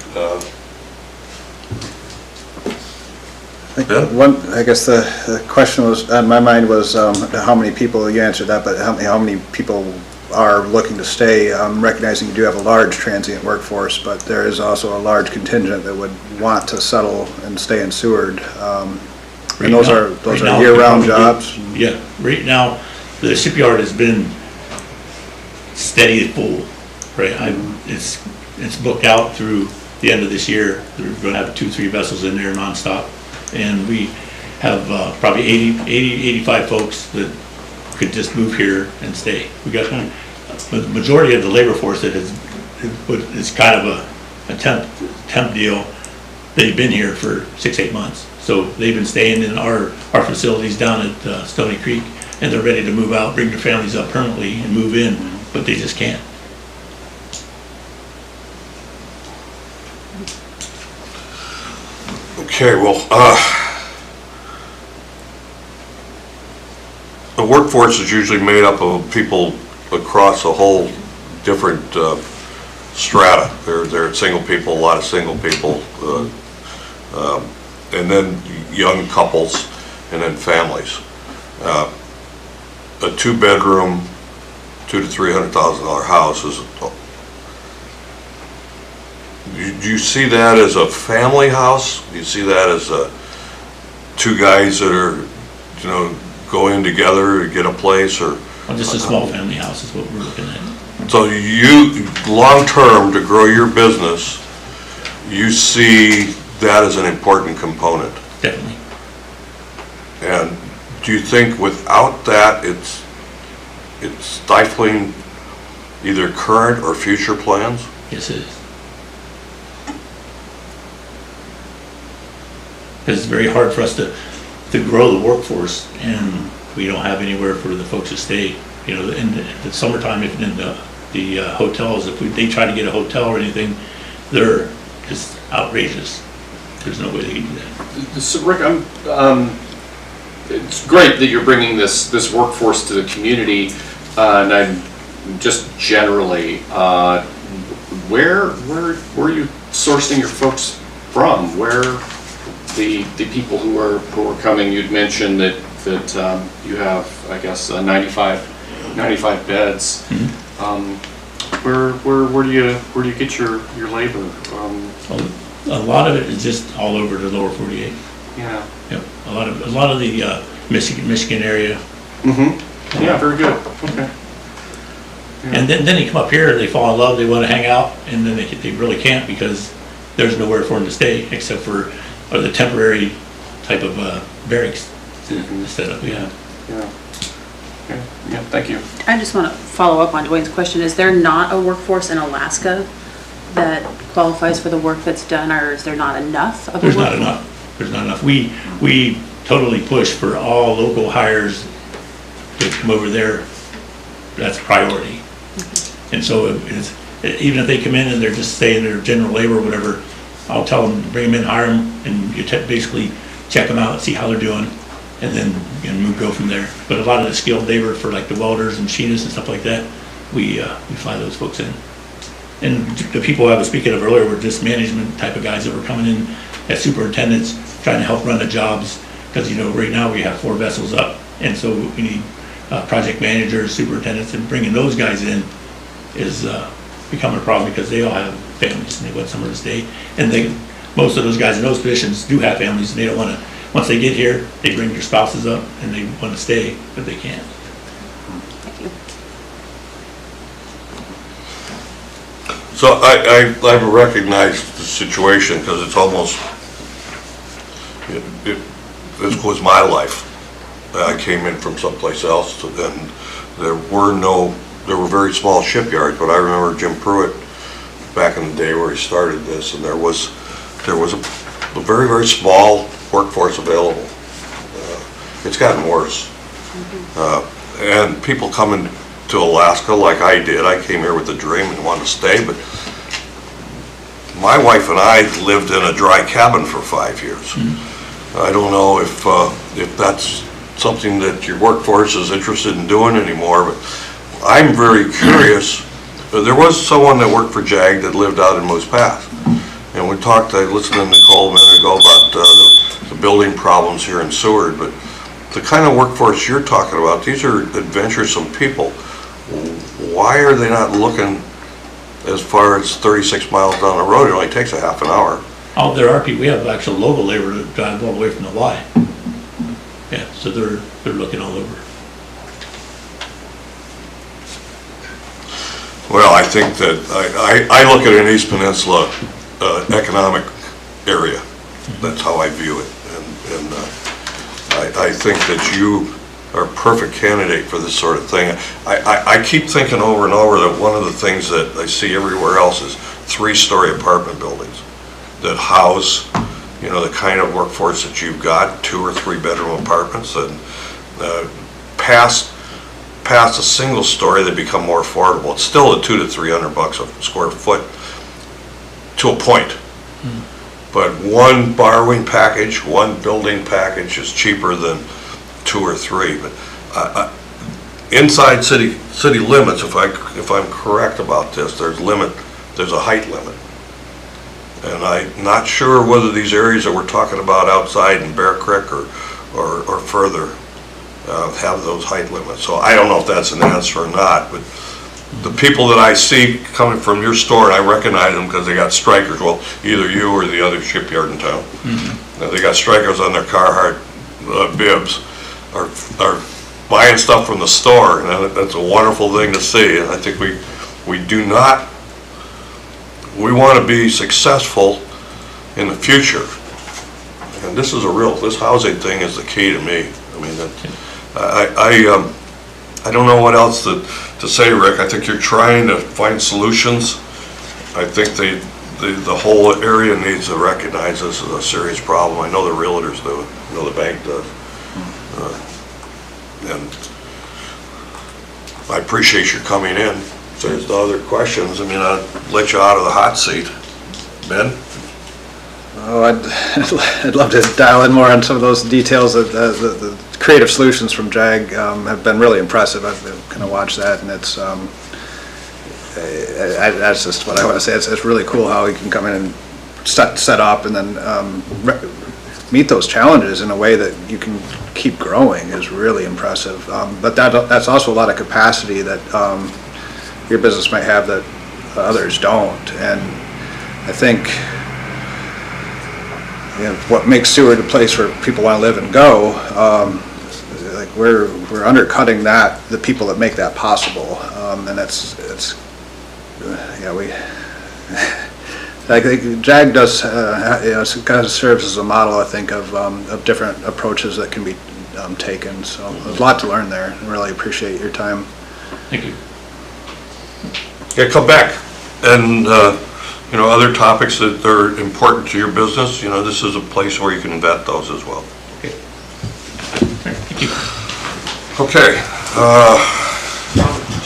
I guess the question was, on my mind was, how many people, you answered that, but how many people are looking to stay, recognizing you do have a large transient workforce, but there is also a large contingent that would want to settle and stay in Seward. And those are year-round jobs? Yeah, right now, the shipyard has been steady full, right? It's booked out through the end of this year. We're gonna have 2-3 vessels in there nonstop. And we have probably 85 folks that could just move here and stay. We got the majority of the labor force that is kind of a temp deal. They've been here for 6-8 months. So they've been staying in our facilities down at Stony Creek, and they're ready to move out, bring their families up permanently and move in, but they just can't. Okay, well, the workforce is usually made up of people across a whole different strata. There are single people, a lot of single people, and then young couples, and then families. A 2-bedroom, $200,000 to $300,000 house is. Do you see that as a family house? Do you see that as two guys that are, go in together to get a place, or? Well, just a small family house is what we're looking at. So you, long-term, to grow your business, you see that as an important component? Definitely. And do you think without that, it's stifling either current or future plans? Yes, it is. It's very hard for us to grow the workforce, and we don't have anywhere for the folks to stay. In the summertime, if in the hotels, if they try to get a hotel or anything, they're just outrageous. There's no way they can do that. So Rick, it's great that you're bringing this workforce to the community, and I'm just generally, where are you sourcing your folks from? Where the people who are coming? You'd mentioned that you have, I guess, 95 beds. Mm-hmm. Where do you get your labor? A lot of it is just all over the lower 48. Yeah. Yep. A lot of the Michigan area. Mm-hmm. Yeah, very good. Okay. Yeah. And then they come up here, they fall in love, they want to hang out, and then they really can't because there's nowhere for them to stay except for the temporary type of barracks set up. Yeah. Yeah. Okay. Yeah. Thank you. I just want to follow up on Dwayne's question. Is there not a workforce in Alaska that qualifies for the work that's done, or is there not enough of a There's workforce? not enough. There's not enough. We totally push for all local hires to come over there. That's priority. And so even if they come in and they're just saying they're general labor or whatever, I'll tell them, bring them in, hire them, and you basically check them out, see how they're doing, and then go from there. But a lot of the skilled labor for like the welders and machinists and stuff like that, we fly those folks in. And the people I was speaking of earlier were just management type of guys that were coming in as superintendents, trying to help run the jobs, because right now we have 4 vessels up, and so we need project managers, superintendents, and bringing those guys in is becoming a problem because they all have families and they want somewhere to stay. And most of those guys in those positions do have families, and they don't want to, once they get here, they bring their spouses up and they want to stay, but they can't. So I've recognized the situation because it's almost, this was my life. I came in from someplace else, and there were very small shipyards, but I remember Jim Pruitt back in the day where he started this, and there was a very, very small workforce available. It's gotten worse. And people coming to Alaska like I did, I came here with a dream and wanted to stay, but my wife and I lived in a dry cabin for 5 years. I don't know if that's something that your workforce is interested in doing anymore, but I'm very curious. There was someone that worked for JAG that lived out in Moose Pass, and I listened to Nicole a minute ago about the building problems here in Seward, but the kind of workforce you're talking about, these are adventuresome people. Why are they not looking as far as 36 miles down the road? It only takes a half an hour. Oh, there are people, we have actual local labor that drive all the way from the Y. Yeah, so they're looking all over. Well, I think that, I look at an East Peninsula economic area. That's how I view it. And I think that you are a perfect candidate for this sort of thing. I keep thinking over and over that one of the things that I see everywhere else is 3-story apartment buildings that house, the kind of workforce that you've got, 2 or 3 bedroom apartments, and past a single story they become more affordable. It's still at $200 to $300 a square foot to a point. But one borrowing package, one building package is cheaper than 2 or 3. But inside city limits, if I'm correct about this, there's a height limit. And I'm not sure whether these areas that we're talking about outside in Bear Creek or further have those height limits. So I don't know if that's an answer or not, but the people that I see coming from your store, and I recognize them because they got strikers, well, either you or the other shipyard in town, they got strikers on their Carhartt bibs, are buying stuff from the store, and that's a wonderful thing to see. And I think we want to be successful in the future. And this housing thing is the key to me. I mean, I don't know what else to say, Rick. I think you're trying to find solutions. I think the whole area needs to recognize this as a serious problem. I know the realtors do. I know the bank does. And I appreciate your coming in. If there's no other questions, I'll let you out of the hot seat. Ben? Oh, I'd love to dial in more on some of those details. The creative solutions from JAG have been really impressive. I've kind of watched that, and it's that's just what I want to say. It's really cool how you can come in and set up and then meet those challenges in a way that you can keep growing is really impressive. But that's also a lot of capacity that your business might have that others don't. And I think what makes Seward a place where people want to live and go, like we're undercutting the people that make that possible, and I think JAG does, it kind of serves as a model, I think, of different approaches that can be taken. So there's a lot to learn there. I really appreciate your time. Thank you. Yeah, come back. And other topics that are important to your business, this is a place where you can vet those as well. Okay. Thank you. Okay.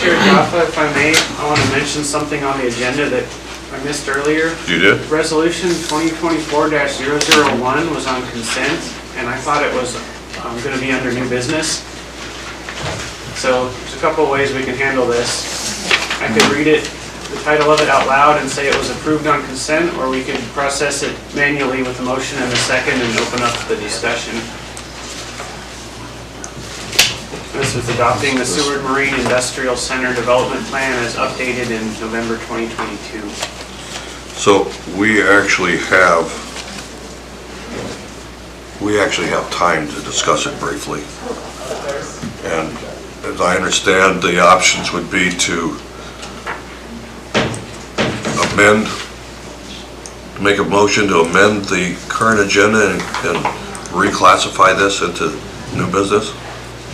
Chair Jaffa, if I may, I want to mention something on the agenda that I missed earlier. You did? Resolution 2024-001 was on consent, and I thought it was going to be under new business. So there's a couple of ways we can handle this. I could read it, the title of it out loud and say it was approved on consent, or we could process it manually with a motion and a second and open up the discussion. This is adopting the Seward Marine Industrial Center Development Plan as updated in November 2022. So we actually have time to discuss it briefly. And as I understand, the options would be to make a motion to amend the current agenda and reclassify this into new business?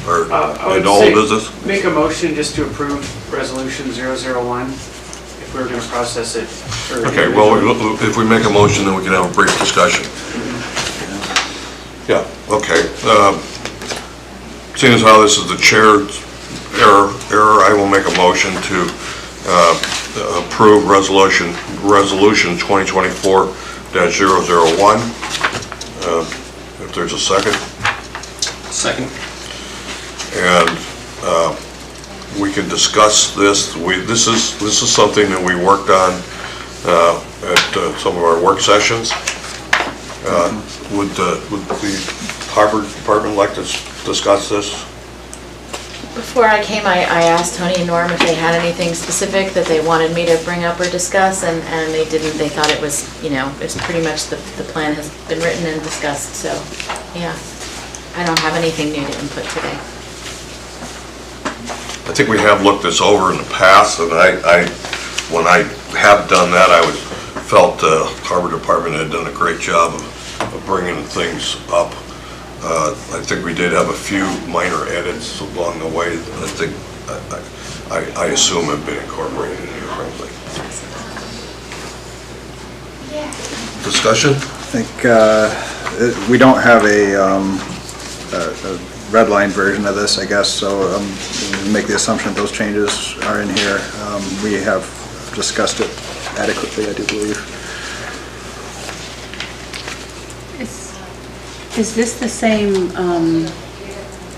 Or into old business? Make a motion just to approve resolution 001 if we were going to process it. Okay, well, if we make a motion, then we can have a brief discussion. Yeah, okay. Seeing as how this is the chair's error, I will make a motion to approve resolution 2024-001. If there's a second. Second. And we can discuss this. This is something that we worked on at some of our work sessions. Would the Harbor Department like to discuss this? Before I came, I asked Tony and Norm if they had anything specific that they wanted me to bring up or discuss, and they didn't. They thought it was, it's pretty much the plan has been written and discussed, so, yeah. I don't have anything new to input today. I think we have looked this over in the past, and when I have done that, I felt the Harbor Department had done a great job of bringing things up. I think we did have a few minor edits along the way that I think, I assume have been incorporated in here, frankly. Discussion? I think we don't have a red line version of this, I guess, so we make the assumption that those changes are in here. We have discussed it adequately, I do believe. Is this the same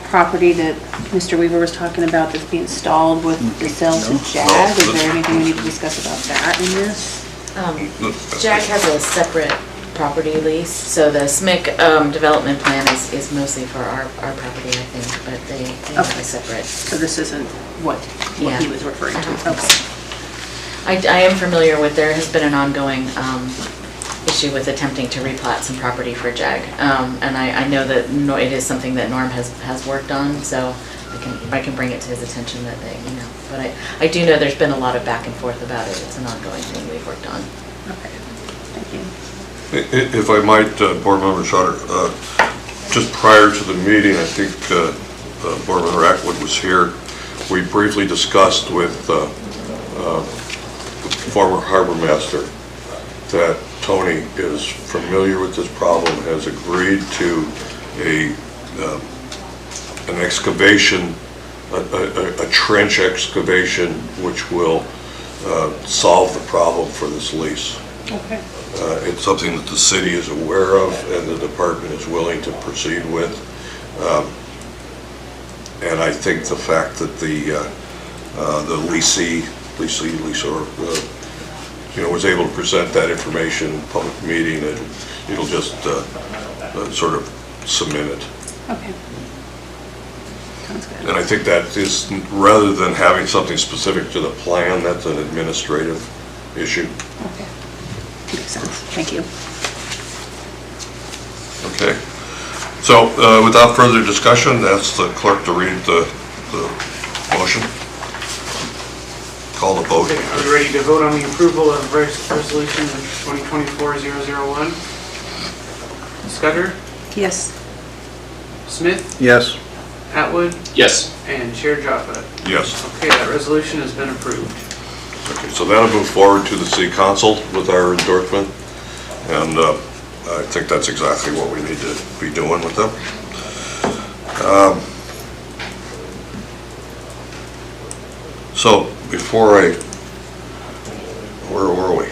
property that Mr. Weaver was talking about that's being stalled with the sale to JAG? Is there anything we need to discuss about that in this? JAG has a separate property lease, so the SMIC development plan is mostly for our property, I think, but they have a separate. So this isn't what he was referring to? Okay. I am familiar with, there has been an ongoing issue with attempting to replat some property for JAG, and I know that it is something that Norm has worked on, so I can bring it to his attention that they, but I do know there's been a lot of back and forth about it. It's an ongoing thing we've worked on. Okay, thank you. If I might, Board Member Sutter, just prior to the meeting, I think Board Member Atwood was here. We briefly discussed with the former harbor master that Tony is familiar with this problem, has agreed to an excavation, a trench excavation, which will solve the problem for this lease. Okay. It's something that the city is aware of and the department is willing to proceed with. And I think the fact that the leasor, was able to present that information in public meeting, and it'll just sort of cement it. Okay. Sounds good. And I think that is, rather than having something specific to the plan, that's an administrative issue. Okay. Makes sense. Thank you. Okay. So without further discussion, ask the clerk to read the motion. Call the vote. Okay, are we ready to vote on the approval of resolution 2024-001? Scudder? Yes. Smith? Yes. Atwood? Yes. And Chair Jaffa? Yes. Okay, that resolution has been approved. Okay, so that'll move forward to the city council with our endorsement, and I think that's exactly what we need to be doing with them. So So before where were we?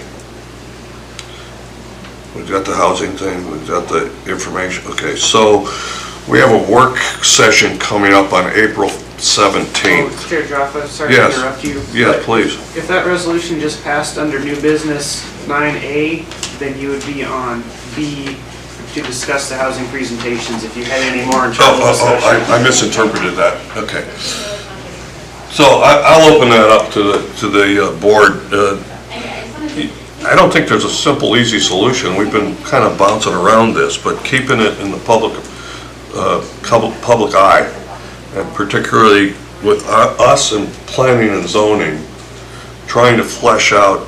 We've got the housing thing, we've got the information. Okay, so we have a work session coming up on April 17th. Oh, Chair Jaffa, sorry to Yes. interrupt you. Yes, but please. If that resolution just passed under new business 9A, then you would be on B to discuss the housing presentations if you had any more internal discussion. I misinterpreted that. Okay. So I'll open that up to the board. I don't think there's a simple, easy solution. We've been kind of bouncing around this, but keeping it in the public eye, and particularly with us in planning and zoning, trying to flesh out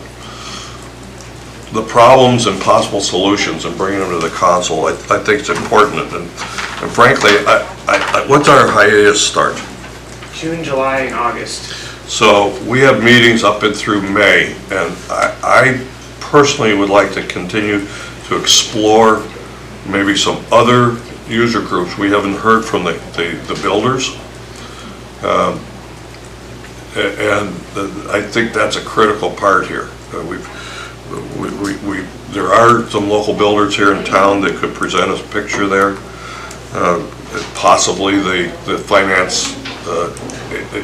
the problems and possible solutions and bringing them to the council, I think it's important. And frankly, what's our hiatus start? June, July, and August. So we have meetings up and through May, and I personally would like to continue to explore maybe some other user groups. We haven't heard from the builders. And I think that's a critical part here. There are some local builders here in town that could present us a picture there. Possibly the finance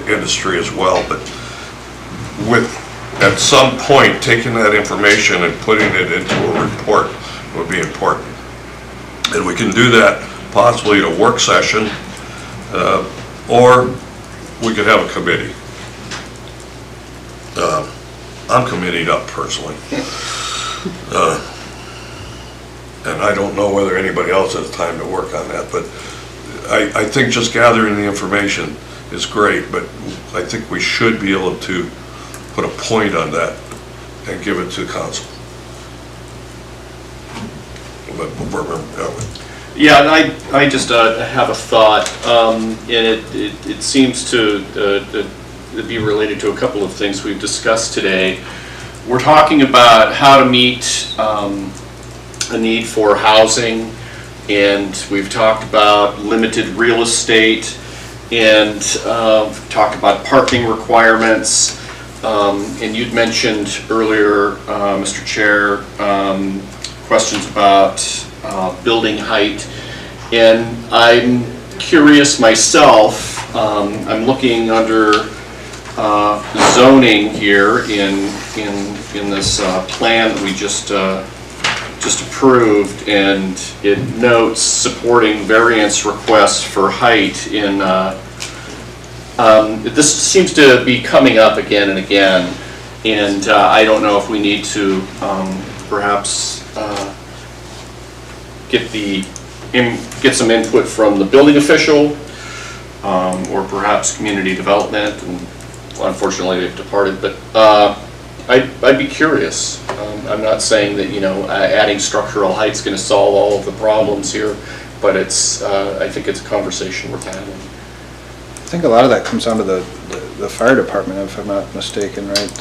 industry as well, but at some point, taking that information and putting it into a report would be important. And we can do that possibly at a work session, or we could have a committee. I'm committed up personally. And I don't know whether anybody else has time to work on that, but I think just gathering the information is great, but I think we should be able to put a point on that and give it to council. Yeah, and I just have a thought, and it seems to be related to a couple of things we've discussed today. We're talking about how to meet a need for housing, and we've talked about limited real estate, and talked about parking requirements, and you'd mentioned earlier, Mr. Chair, questions about building height, and I'm curious myself. I'm looking under zoning here in this plan that we just approved, and it notes supporting variance requests for height in. This seems to be coming up again and again, and I don't know if we need to perhaps get some input from the building official, or perhaps community development. And unfortunately, they've departed. But I'd be curious. I'm not saying that adding structural height's going to solve all of the problems here, but it's I think it's a conversation we're having. I think a lot of that comes down to the fire department, if I'm not mistaken, right?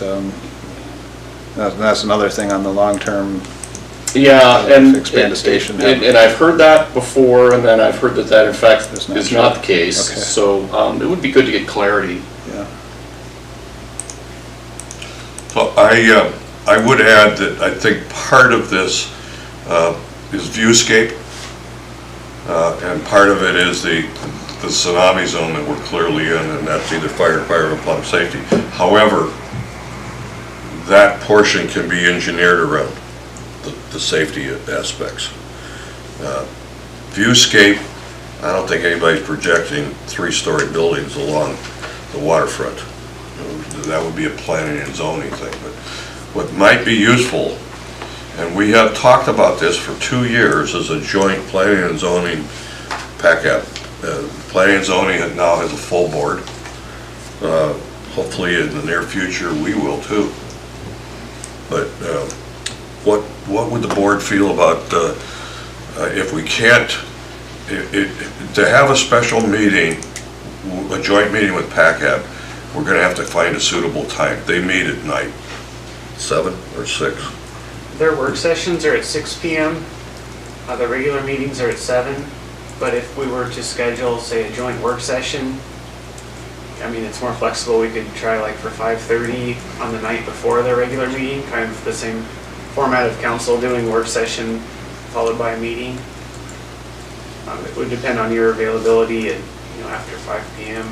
That's another thing on the long-term. Yeah, and expand the station. And I've heard that before, and then I've heard that in fact is not the case. Okay. So it would be good to get clarity. Yeah. So I would add that I think part of this is viewscape, and part of it is the tsunami zone that we're clearly in, and that's either fire or public safety. However, that portion can be engineered around the safety aspects. Viewscape, I don't think anybody's projecting 3-story buildings along the waterfront. That would be a planning and zoning thing. But what might be useful, and we have talked about this for 2 years, is a joint planning and zoning Pacab. Planning and zoning now has a full board. Hopefully in the near future we will too. But what would the board feel about if we can't, to have a special meeting, a joint meeting with Pacab, we're going to have to find a suitable time. They meet at night, 7 or 6. Their work sessions are at 6 p.m. The regular meetings are at 7. But if we were to schedule, say, a joint work session I mean, it's more flexible. We could try like for 5:30 on the night before the regular meeting, kind of the same format of council doing work session followed by a meeting. It would depend on your availability at, after 5 p.m.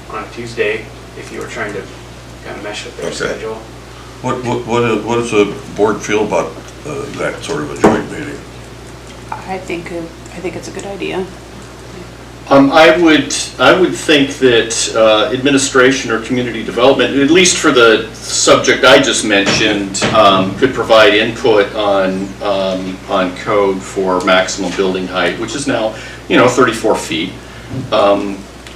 on a Tuesday, if you were trying to kind of mesh with their Okay. schedule. What does the board feel about that sort of a joint meeting? I think it's a good idea. I would think that administration or community development, at least for the subject I just mentioned, could provide input on code for maximum building height, which is now, 34 feet.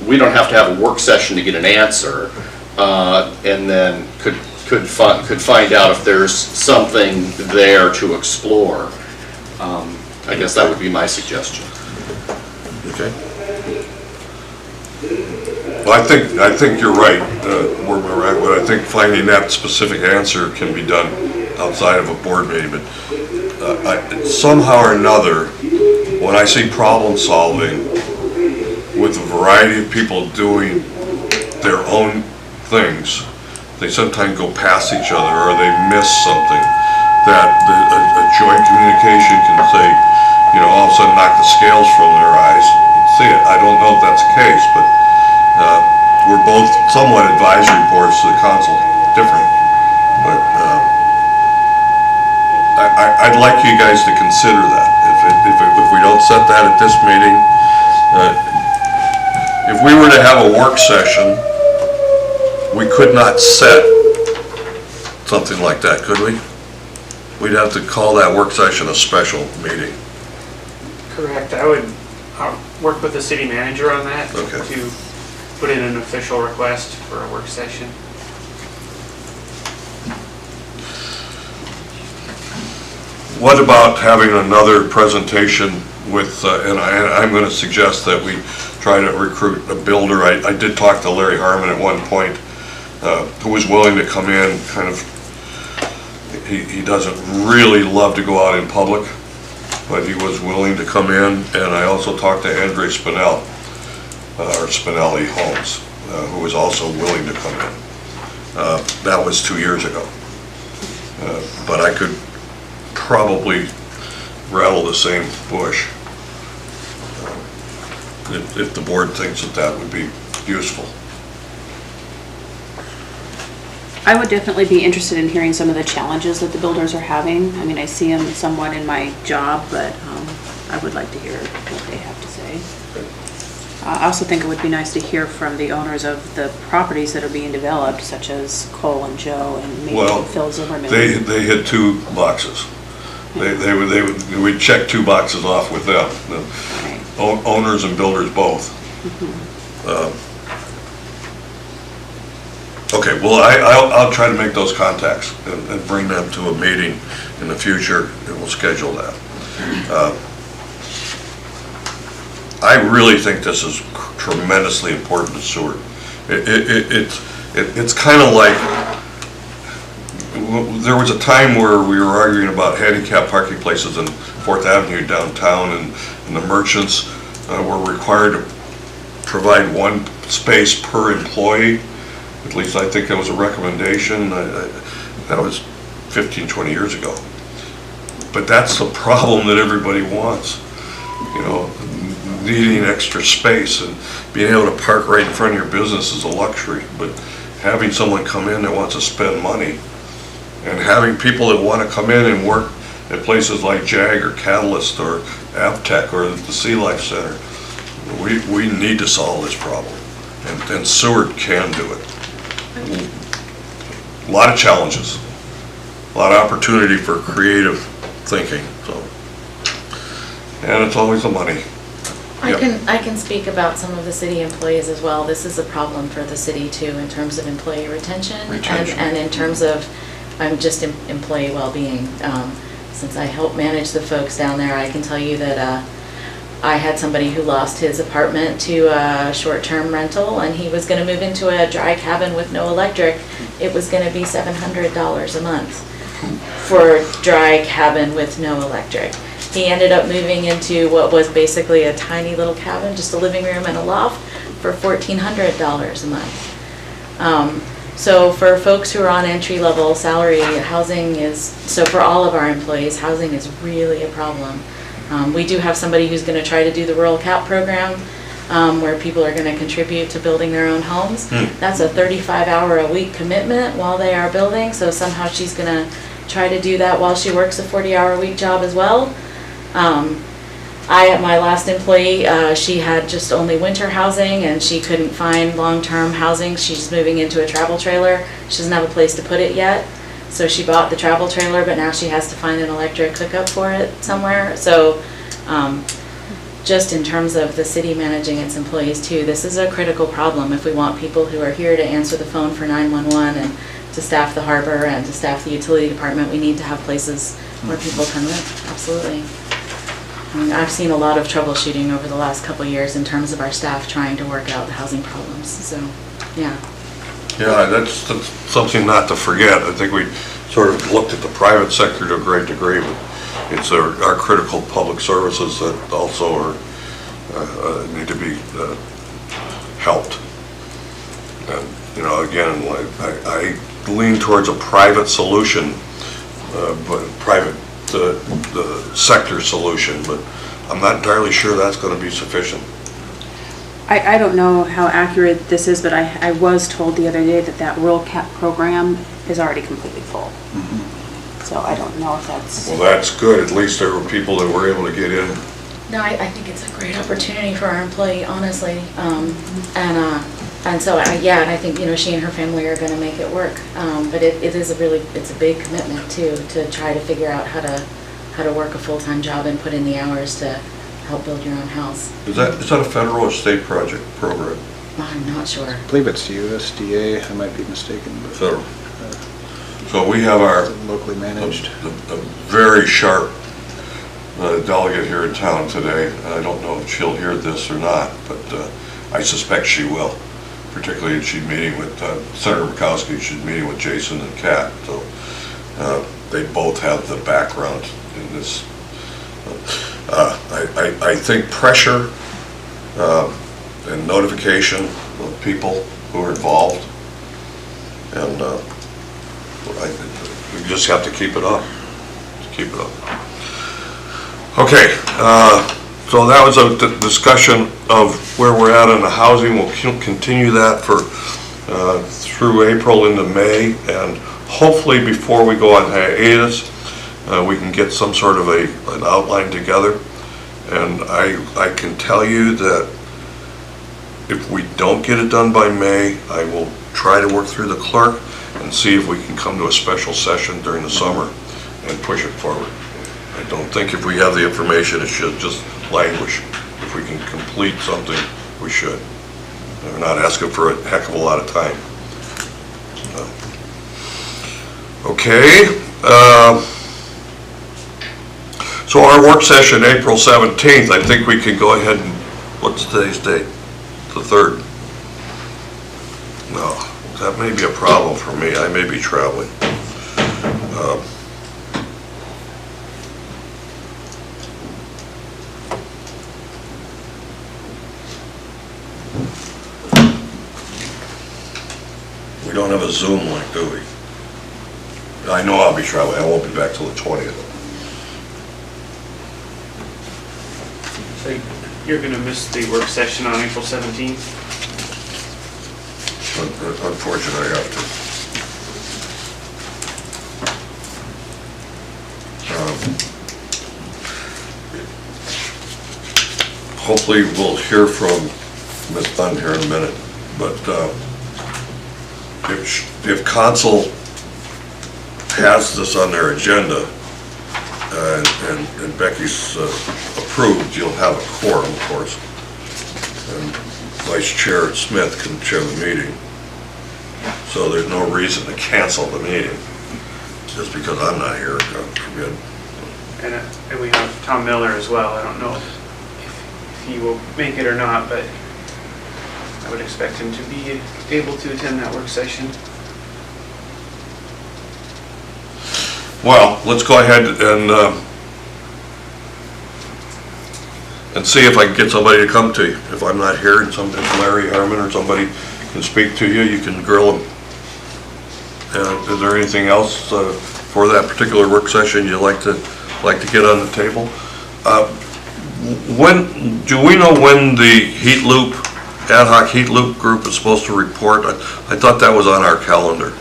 We don't have to have a work session to get an answer, and then could find out if there's something there to explore. I guess that would be my suggestion. Okay. Well, I think you're right, where we're at, but I think finding that specific answer can be done outside of a board meeting, but somehow or another, when I see problem solving with a variety of people doing their own things, they sometimes go past each other or they miss something that a joint communication can say, all of a sudden knock the scales from their eyes. See it. I don't know if that's the case, but we're both somewhat advisory boards to the council, different. But I'd like you guys to consider that. If we don't set that at this meeting, if we were to have a work session, we could not set something like that, could we? We'd have to call that work session a special meeting. Correct. I'll work with the city manager on that Okay. to put in an official request for a work session. What about having another presentation with, and I'm going to suggest that we try to recruit a builder. I did talk to Larry Harmon at one point, who was willing to come in, he doesn't really love to go out in public, but he was willing to come in. And I also talked to Andre Spinell, or Spinelli Homes, who was also willing to come in. That was 2 years ago. But I could probably rattle the same bush if the board thinks that would be useful. I would definitely be interested in hearing some of the challenges that the builders are having. I mean, I see them somewhat in my job, but I would like to hear what they have to say. I also think it would be nice to hear from the owners of the properties that are being developed, such as Cole and Joe and maybe Phil Zimmerman. They hit 2 boxes. We'd check 2 boxes off with them, Right. owners and builders both. Okay, well, I'll try to make those contacts and bring them to a meeting in the future, and we'll schedule that. I really think this is tremendously important to Seward. It's kind of like, there was a time where we were arguing about handicap parking places in 4th Avenue downtown, and the merchants were required to provide 1 space per employee. At least I think that was a recommendation. That was 15, 20 years ago. But that's the problem that everybody wants. Needing extra space and being able to park right in front of your business is a luxury. But having someone come in that wants to spend money, and having people that want to come in and work at places like JAG or Catalyst or Aptech or the Sea Life Center, we need to solve this problem. And Seward can do it. A lot of challenges, a lot of opportunity for creative thinking, and it's always the money. I can speak about some of the city employees as well. This is a problem for the city too, in terms of employee retention. And in terms of just employee well-being. Since I help manage the folks down there, I can tell you that I had somebody who lost his apartment to a short-term rental, and he was going to move into a dry cabin with no electric. It was going to be $700 a month for a dry cabin with no electric. He ended up moving into what was basically a tiny little cabin, just a living room and a loft, for $1,400 a month. So for folks who are on entry-level salary, housing is, so for all of our employees, housing is really a problem. We do have somebody who's going to try to do the rural CAP program, where people are going to contribute to building their own homes. That's a 35-hour-a-week commitment while they are building, so somehow she's going to try to do that while she works a 40-hour-a-week job as well. My last employee, she had just only winter housing and she couldn't find long-term housing. She's moving into a travel trailer. She doesn't have a place to put it yet. So she bought the travel trailer, but now she has to find an electric hookup for it somewhere. So just in terms of the city managing its employees too, this is a critical problem. If we want people who are here to answer the phone for 911 and to staff the harbor and to staff the utility department, we need to have places where people can live, absolutely. I mean, I've seen a lot of troubleshooting over the last couple of years in terms of our staff trying to work out the housing problems, so, yeah. Yeah, that's something not to forget. I think we sort of looked at the private sector to a great degree, but it's our critical public services that also are need to be helped. And, you know, again, I lean towards a private solution, but the sector solution, but I'm not entirely sure that's going to be sufficient. I don't know how accurate this is, but I was told the other day that that rural CAP program is already completely full. So I don't know if that's... Well, that's good. At least there were people that were able to get in. No, I think it's a great opportunity for our employee, honestly. And so, yeah, and I think, you know, she and her family are going to make it work. But it is it's a big commitment too, to try to figure out how to work a full-time job and put in the hours to help build your own house. Is that a federal or state project program? I'm not sure. I believe it's USDA, I might be mistaken, but Federal. So we have our locally managed. a very sharp delegate here in town today. I don't know if she'll hear this or not, but I suspect she will. Particularly if she's meeting with Senator Jagielski, she's meeting with Jason and Kat. So they both have the background in this. I think pressure and notification of people who are involved, and we just have to keep it up. Okay, so that was a discussion of where we're at in the housing. We'll continue that for through April into May, and hopefully before we go on hiatus, we can get some sort of an outline together. And I can tell you that if we don't get it done by May, I will try to work through the clerk and see if we can come to a special session during the summer and push it forward. I don't think if we have the information, it should just languish. If we can complete something, we should. We're not asking for a heck of a lot of time. Okay. So our work session, April 17th, I think we can go ahead and, what's today's date? The 3rd. No, that may be a problem for me. I may be traveling. We don't have a Zoom link, do we? I know I'll be traveling. I won't be back till the 20th. So you're going to miss the work session on April 17th? Unfortunately, I have to. Hopefully we'll hear from Ms. Dunn here in a minute, but if council has this on their agenda and Becky's approved, you'll have a quorum, of course, and Vice Chair Smith can chair the meeting. So there's no reason to cancel the meeting just because I'm not here. God forbid. And we have Tom Miller as well. I don't know if he will make it or not, but I would expect him to be able to attend that work session. Well, let's go ahead and and see if I can get somebody to come to you. If I'm not here, and if Larry Harmon or somebody can speak to you, you can grill them. Is there anything else for that particular work session you'd like to get on the table? When, do we know when the heat loop, ad hoc heat loop group is supposed to report? I thought that was on our calendar.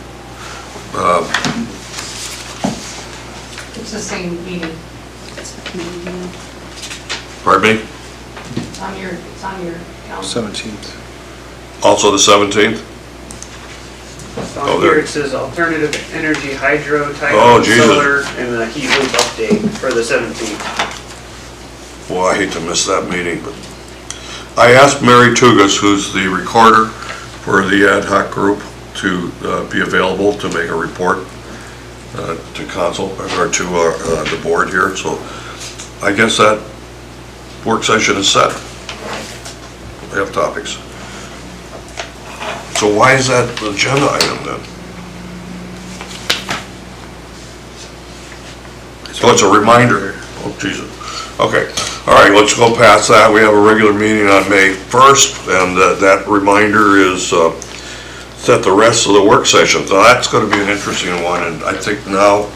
It's the same meeting. Pardon me? It's on your calendar. 17th. Also the 17th? Oh, On there. here it says alternative energy, hydro, Oh, tidal, Jesus. solar, and the heat loop update for the 17th. Well, I hate to miss that meeting, but I asked Mary Tugas, who's the recorder for the ad hoc group, to be available to make a report to council, or to the board here, so I guess that work session is set. We have topics. So why is that the agenda item then? So it's a reminder. Oh, Jesus. Okay. All right, let's go past that. We have a regular meeting on May 1st, and that reminder is set the rest of the work session. So that's going to be an interesting one, and I think now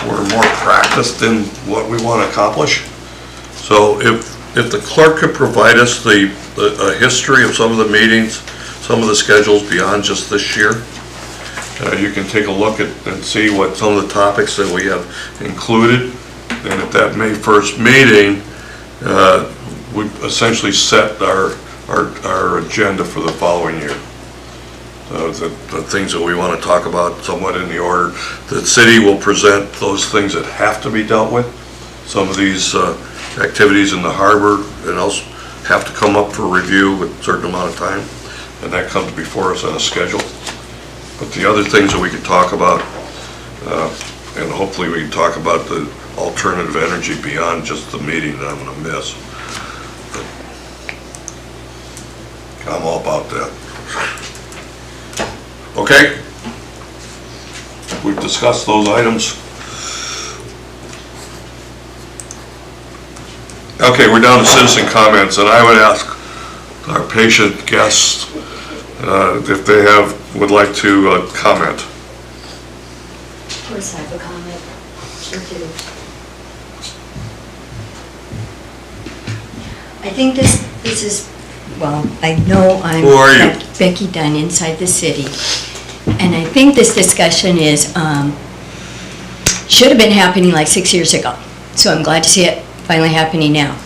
we're more practiced in what we want to accomplish. So if the clerk could provide us a history of some of the meetings, some of the schedules beyond just this year, you can take a look at and see what some of the topics that we have included. And at that May 1st meeting, we essentially set our agenda for the following year. The things that we want to talk about somewhat in the order. The city will present those things that have to be dealt with. Some of these activities in the harbor and else have to come up for review with a certain amount of time, and that comes before us on a schedule. But the other things that we can talk about, and hopefully we can talk about the alternative energy beyond just the meeting that I'm going to miss. But I'm all about that. Okay? We've discussed those items. Okay, we're down to citizen comments, and I would ask our patient guests if they would like to comment. Of course I have a comment. Sure do. I think this is, well, I know I'm Who are you? Becky Dunn inside the city. And I think this discussion is, should have been happening like 6 years ago. So I'm glad to see it finally happening now.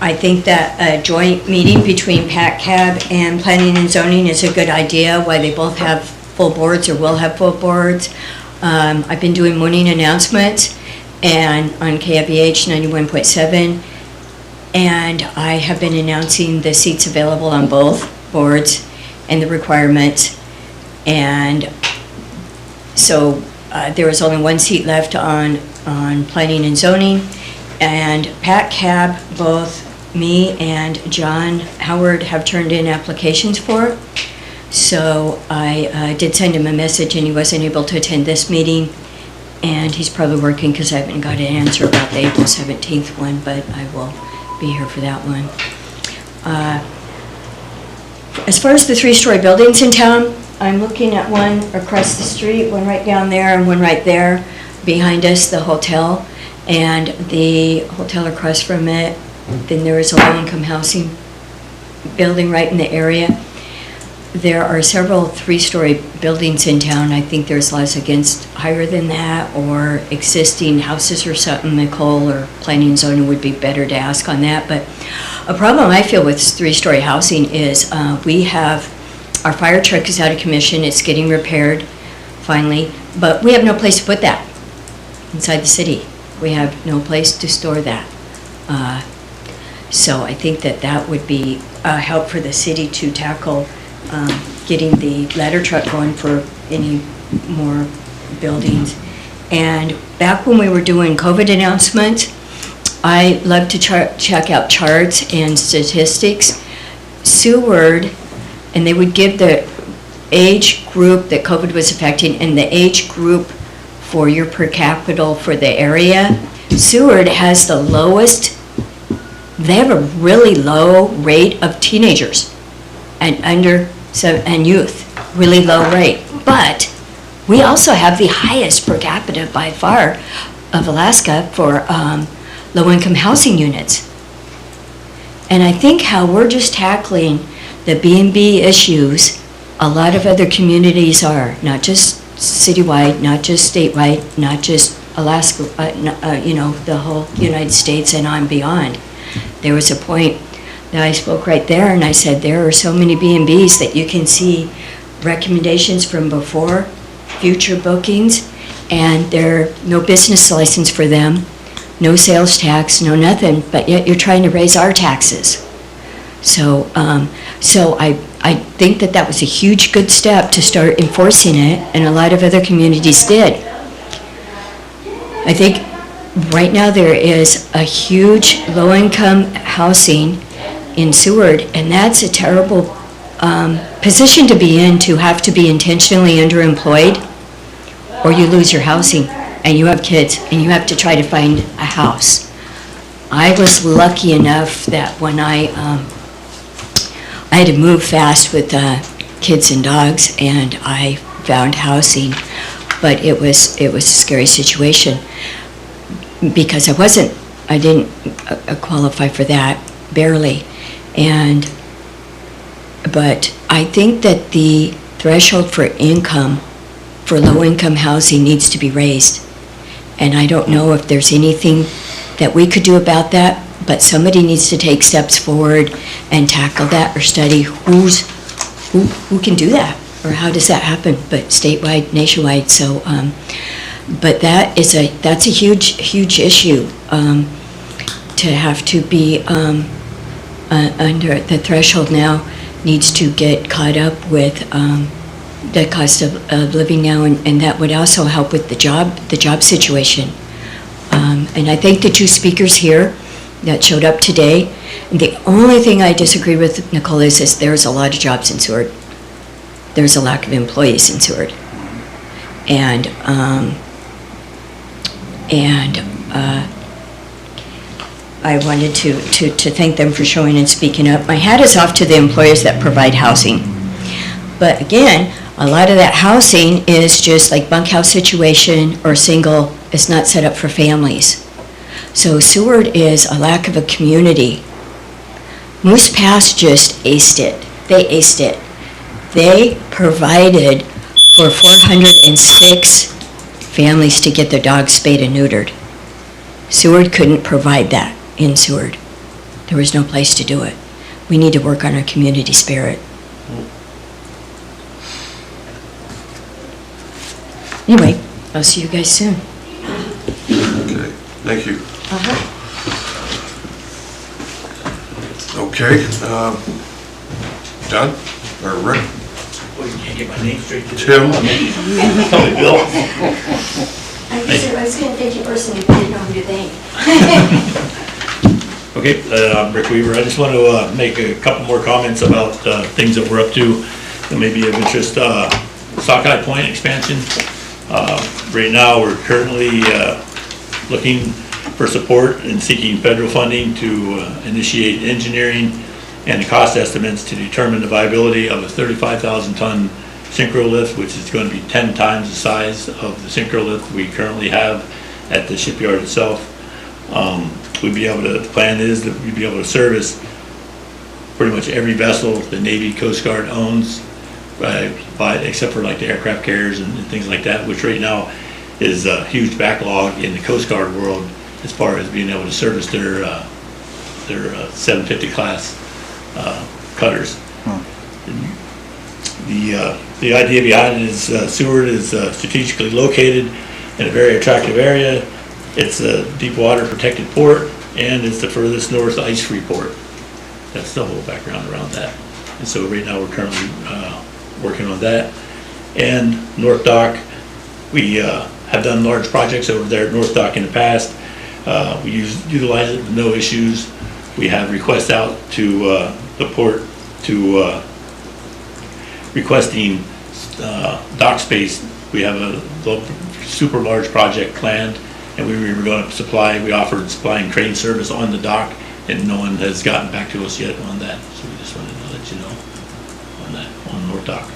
I think that a joint meeting between Pacab and Planning and Zoning is a good idea, why they both have full boards or will have full boards. I've been doing morning announcements and on KFVH 91.7, and I have been announcing the seats available on both boards and the requirements. And so there is only one seat left on Planning and Zoning, and Pacab, both me and John Howard have turned in applications for it. So I did send him a message, and he wasn't able to attend this meeting, and he's probably working because I haven't got an answer about the April 17th one, but I will be here for that one. As far as the 3-story buildings in town, I'm looking at one across the street, one right down there and one right there behind us, the hotel, and the hotel across from it. Then there is a low-income housing building right in the area. There are several 3-story buildings in town. I think there's laws against higher than that, or existing houses or something. Nicole or Planning and Zoning would be better to ask on that. But a problem I feel with 3-story housing is we have, our fire truck is out of commission. It's getting repaired finally, but we have no place to put that inside the city. We have no place to store that. So I think that would be a help for the city to tackle getting the ladder truck going for any more buildings. And back when we were doing COVID announcements, I love to check out charts and statistics. Seward, and they would give the age group that COVID was affecting and the age group for your per capita for the area. Seward has the lowest they have a really low rate of teenagers and youth, really low rate. But we also have the highest per capita by far of Alaska for low-income housing units. And I think how we're just tackling the B&B issues, a lot of other communities are, not just citywide, not just statewide, not just Alaska, the whole United States and on beyond. There was a point that I spoke right there and I said, there are so many B&Bs that you can see recommendations from before, future bookings, and there are no business license for them, no sales tax, no nothing, but yet you're trying to raise our taxes. So I think that was a huge good step to start enforcing it, and a lot of other communities did. I think right now there is a huge low-income housing in Seward, and that's a terrible position to be in, to have to be intentionally underemployed, or you lose your housing, and you have kids, and you have to try to find a house. I was lucky enough that when I had to move fast with kids and dogs, and I found housing, but it was a scary situation because I didn't qualify for that, barely. But I think that the threshold for income for low-income housing needs to be raised. And I don't know if there's anything that we could do about that, but somebody needs to take steps forward and tackle that, or study who can do that, or how does that happen, but statewide, nationwide. So, but that's a huge issue, to have to be under the threshold now needs to get caught up with the cost of living now, and that would also help with the job situation. And I think the two speakers here that showed up today, the only thing I disagree with, Nicole, is there's a lot of jobs in Seward. There's a lack of employees in Seward. And I wanted to thank them for showing and speaking up. My hat is off to the employers that provide housing. But again, a lot of that housing is just like bunkhouse situation or single. It's not set up for families. So Seward is a lack of a community. Moose Pass just aced it. They aced it. They provided for 406 families to get their dogs spayed and neutered. Seward couldn't provide that in Seward. There was no place to do it. We need to work on our community spirit. Anyway, I'll see you guys soon. Okay, thank you. Okay, John, or Rick? Well, you can't get my name straight. Tim? Tell me, Bill. I was going to thank you personally if you didn't know who to thank. Okay, I'm Rick Weaver. I just want to make a couple more comments about things that we're up to that may be of interest. Sockeye Point expansion. Right now, we're currently looking for support and seeking federal funding to initiate engineering and cost estimates to determine the viability of a 35,000-ton synchro lift, which is going to be 10 times the size of the synchro lift we currently have at the shipyard itself. The plan is that we'd be able to service pretty much every vessel the Navy Coast Guard owns, except for like the aircraft carriers and things like that, which right now is a huge backlog in the Coast Guard world as far as being able to service their 750 class cutters. The idea behind it is Seward is strategically located in a very attractive area. It's a deep water protected port, and it's the furthest north ice-free port. That's the whole background around that. And so right now we're currently working on that. And North Dock, we have done large projects over there at North Dock in the past. We utilize it with no issues. We have requests out to the port to requesting dock space. We have a super large project planned, and we were going to we offered supplying crane service on the dock and no one has gotten back to us yet on that, so we just wanted to let you know on that, on North Dock.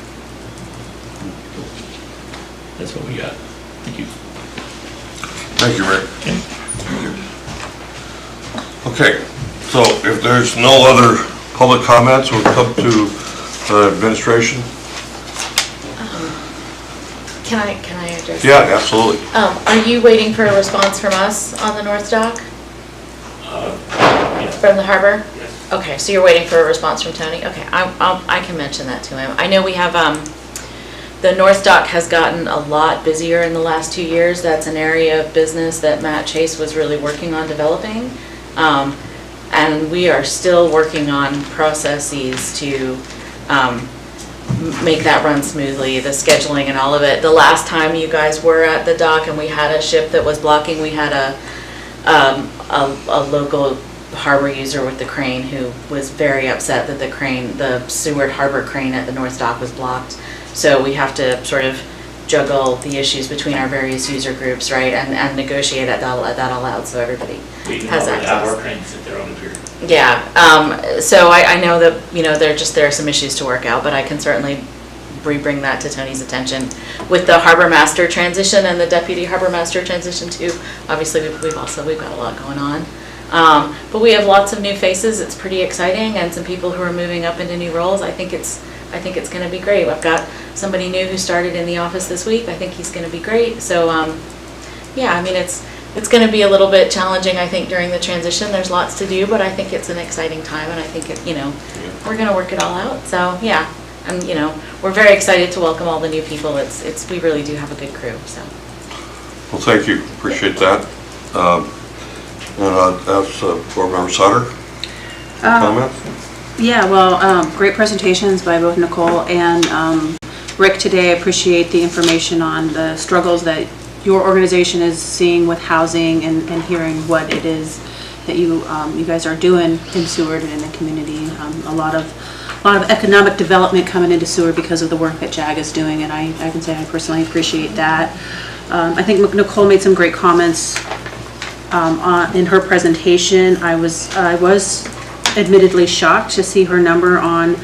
That's what we got. Thank you. Thank you, Rick. Okay. Okay, so if there's no other public comments, we'll come to administration. Can I address? Yeah, absolutely. Are you waiting for a response from us on the North Dock? Yeah. From the harbor? Yes. Okay, so you're waiting for a response from Tony? Okay, I can mention that to him. I know we have, the North Dock has gotten a lot busier in the last 2 years. That's an area of business that Matt Chase was really working on developing. And we are still working on processes to make that run smoothly, the scheduling and all of it. The last time you guys were at the dock and we had a ship that was blocking, we had a local harbor user with the crane who was very upset that the Seward harbor crane at the North Dock was blocked. So we have to sort of juggle the issues between our various user groups, right, and negotiate that all out so everybody has access. Have our cranes sit there on the pier. Yeah, so I know that, there are some issues to work out, but I can certainly bring that to Tony's attention. With the harbor master transition and the deputy harbor master transition too, obviously we've got a lot going on. But we have lots of new faces. It's pretty exciting, and some people who are moving up into new roles. I think it's going to be great. I've got somebody new who started in the office this week. I think he's going to be great. So, yeah, I mean, it's going to be a little bit challenging, I think, during the transition. There's lots to do, but I think it's an exciting time, and I think we're going to work it all out. So, yeah, and we're very excited to welcome all the new people. We really do have a good crew. So. Well, thank you. Appreciate that. And ask Board Member Sutter, comment? Yeah, well, great presentations by both Nicole and Rick today. I appreciate the information on the struggles that your organization is seeing with housing and hearing what it is that you guys are doing in Seward and in the community. A lot of economic development coming into Seward because of the work that JAG is doing, and I can say I personally appreciate that. I think Nicole made some great comments in her presentation. I was admittedly shocked to see her number on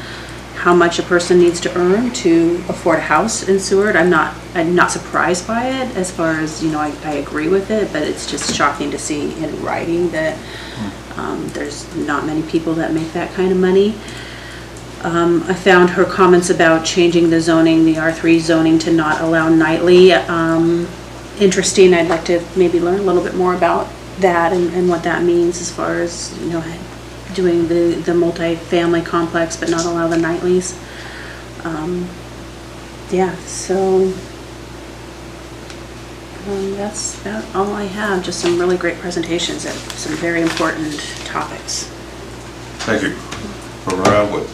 how much a person needs to earn to afford a house in Seward. I'm not surprised by it, as far as, I agree with it, but it's just shocking to see in writing that there's not many people that make that kind of money. I found her comments about changing the zoning, the R3 zoning, to not allow nightly, interesting. I'd like to maybe learn a little bit more about that and what that means as far as, doing the multi-family complex but not allow the nightlies. Yeah, so that's about all I have. Just some really great presentations at some very important topics. Thank you. Atwood.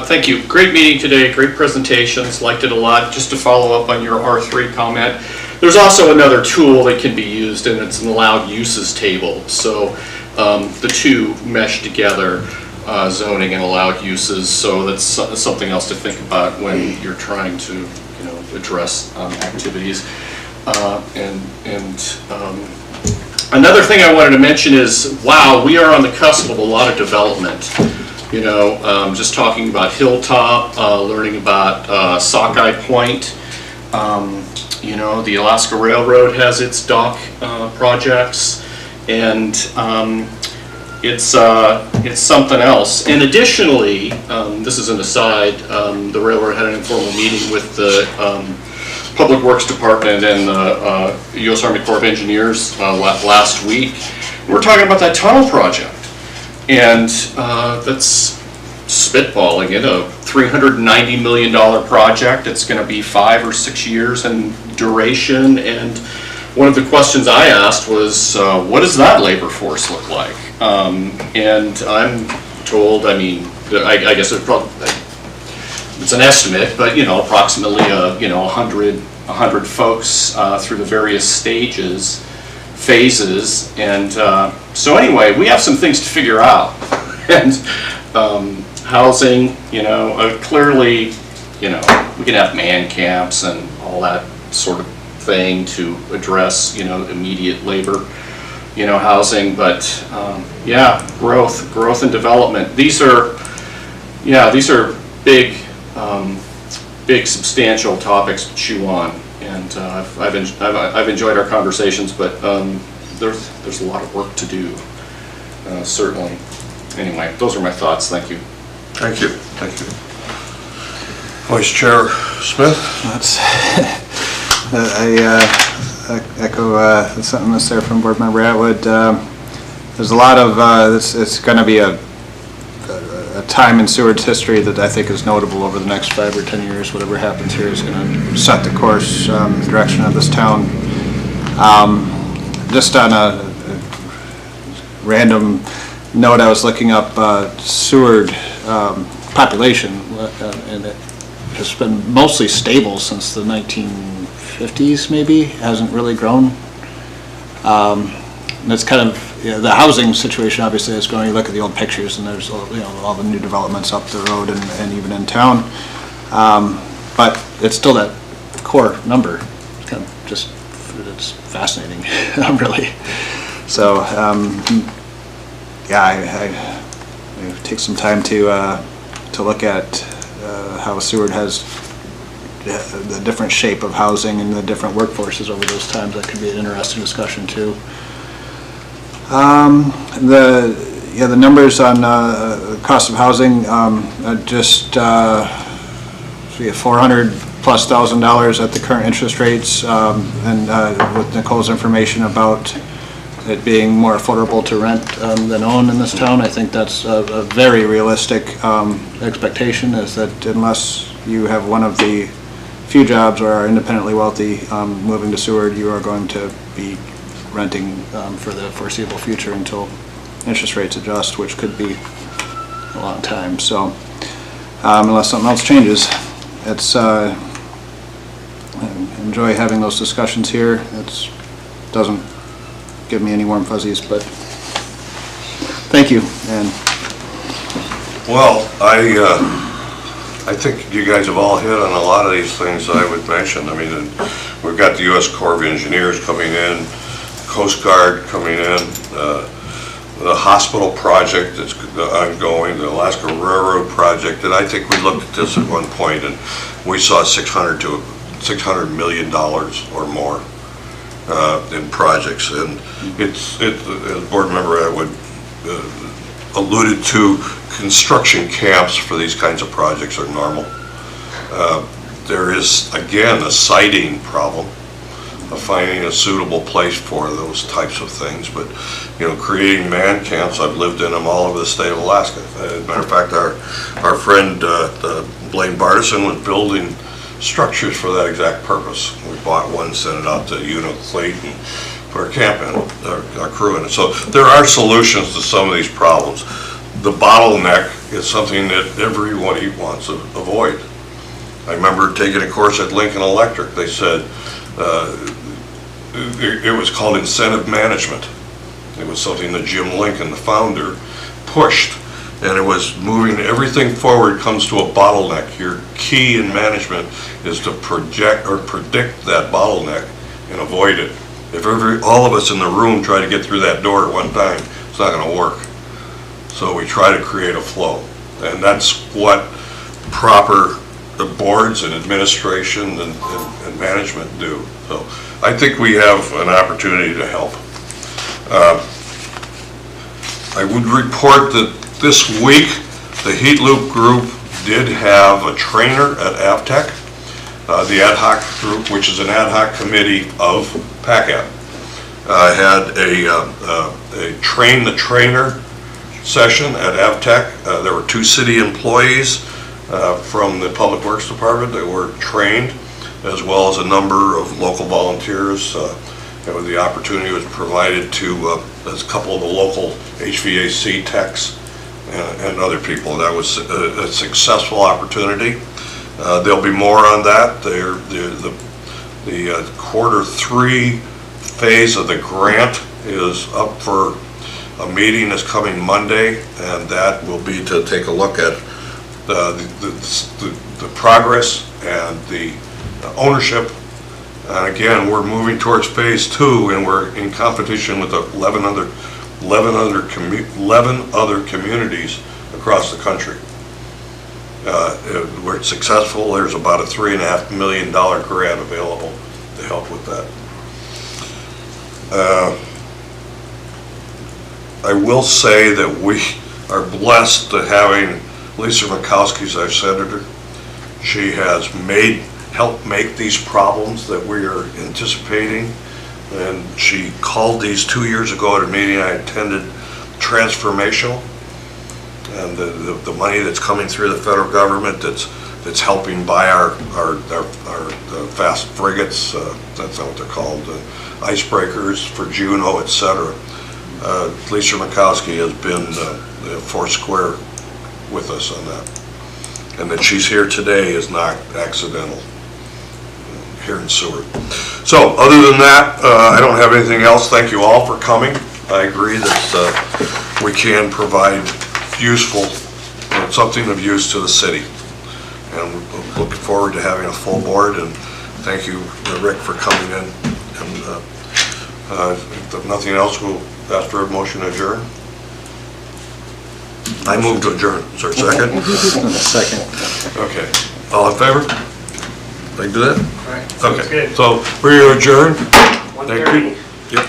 Thank you. Great meeting today, great presentations, liked it a lot. Just to follow up on your R3 comment, there's also another tool that can be used, and it's an allowed uses table. So the two mesh together, zoning and allowed uses, so that's something else to think about when you're trying to address activities. Another thing I wanted to mention is, wow, we are on the cusp of a lot of development. Just talking about Hilltop, learning about Sockeye Point. The Alaska Railroad has its dock projects, and it's something else. And additionally, this is an aside, the railroad had an informal meeting with the Public Works Department and the U.S. Army Corps of Engineers last week. We're talking about that tunnel project. And that's spitballing it, a $390 million project. It's going to be 5 or 6 years in duration. And one of the questions I asked was, what does that labor force look like? And I'm told, I guess it's an estimate, but approximately 100 folks through the various phases, and so anyway, we have some things to figure out. And housing, clearly, we can have man camps and all that sort of thing to address, immediate labor housing, but yeah, growth and development. These are big, big substantial topics to chew on, and I've enjoyed our conversations, but there's a lot of work to do, certainly. Anyway, those are my thoughts. Thank you. Thank you. Thank you. Vice Chair Smith? I echo the sentiments there from Board Member Atwood. There's a lot of, it's going to be a time in Seward's history that I think is notable over the next 5 or 10 years. Whatever happens here is going to set the course, the direction of this town. Just on a random note, I was looking up Seward population, and it has been mostly stable since the 1950s, maybe. It hasn't really grown. And it's kind of, the housing situation obviously is growing. You look at the old pictures, and there's all the new developments up the road and even in town. But it's still that core number. It's kind of just, it's fascinating, really. So, yeah, I take some time to look at how Seward has the different shape of housing and the different workforces over those times. That could be an interesting discussion too. The numbers on cost of housing, just $400,000+ at the current interest rates, and with Nicole's information about it being more affordable to rent than own in this town, I think that's a very realistic expectation, is that unless you have one of the few jobs or are independently wealthy moving to Seward, you are going to be renting for the foreseeable future until interest rates adjust, which could be a long time. So unless something else changes, it's I enjoy having those discussions here. It doesn't give me any warm fuzzies, but thank you. And well, I think you guys have all hit on a lot of these things I would mention. I mean, we've got the U.S. Corps of Engineers coming in, Coast Guard coming in, the hospital project that's ongoing, the Alaska Railroad project, and I think we looked at this at one point and we saw $600 million or more in projects, and as Board Member Atwood alluded to, construction camps for these kinds of projects are normal. There is, again, a siting problem of finding a suitable place for those types of things, but creating man camps, I've lived in them all over the state of Alaska. As a matter of fact, our friend Blaine Bardison was building structures for that exact purpose. We bought one, sent it out to Clayton, and put our camp in, our crew in it. So there are solutions to some of these problems. The bottleneck is something that everybody wants to avoid. I remember taking a course at Lincoln Electric. They said it was called incentive management. It was something that Jim Lincoln, the founder, pushed, and it was moving everything forward comes to a bottleneck. Your key in management is to project or predict that bottleneck and avoid it. If all of us in the room try to get through that door at one time, it's not going to work. So we try to create a flow, and that's what proper boards and administration and management do. So I think we have an opportunity to help. I would report that this week the Heat Loop group did have a trainer at AvTech. The ad hoc group, which is an ad hoc committee of Pacab, had a train the trainer session at AvTech. There were 2 city employees from the Public Works Department that were trained, as well as a number of local volunteers. The opportunity was provided to a couple of the local HVAC techs and other people. That was a successful opportunity. There'll be more on that. The Q3 phase of the grant is up for a meeting that's coming Monday, and that will be to take a look at the progress and the ownership And again, we're moving towards phase 2, and we're in competition with 11 other communities across the country. Where it's successful, there's about a $3.5 million grant available to help with that. I will say that we are blessed to having Lisa Murkowski as our senator. She has helped make these problems that we are anticipating, and she called these 2 years ago at a meeting I attended transformational, and the money that's coming through the federal government that's helping buy our fast frigates, that's not what they're called, icebreakers for Juneau, etc. Lisa Murkowski has been four square with us on that. And that she's here today is not accidental, here in Seward. So, other than that, I don't have anything else. Thank you all for coming. I agree that we can provide useful, something of use to the city. And we're looking forward to having a full board, and thank you, Rick, for coming in. And if nothing else, we'll ask for a motion to adjourn. I move to adjourn. Is there a second? Second. Okay. All in favor? They do that? All right. Okay. Good. So we're adjourned. 1:30. Thank you. Yep.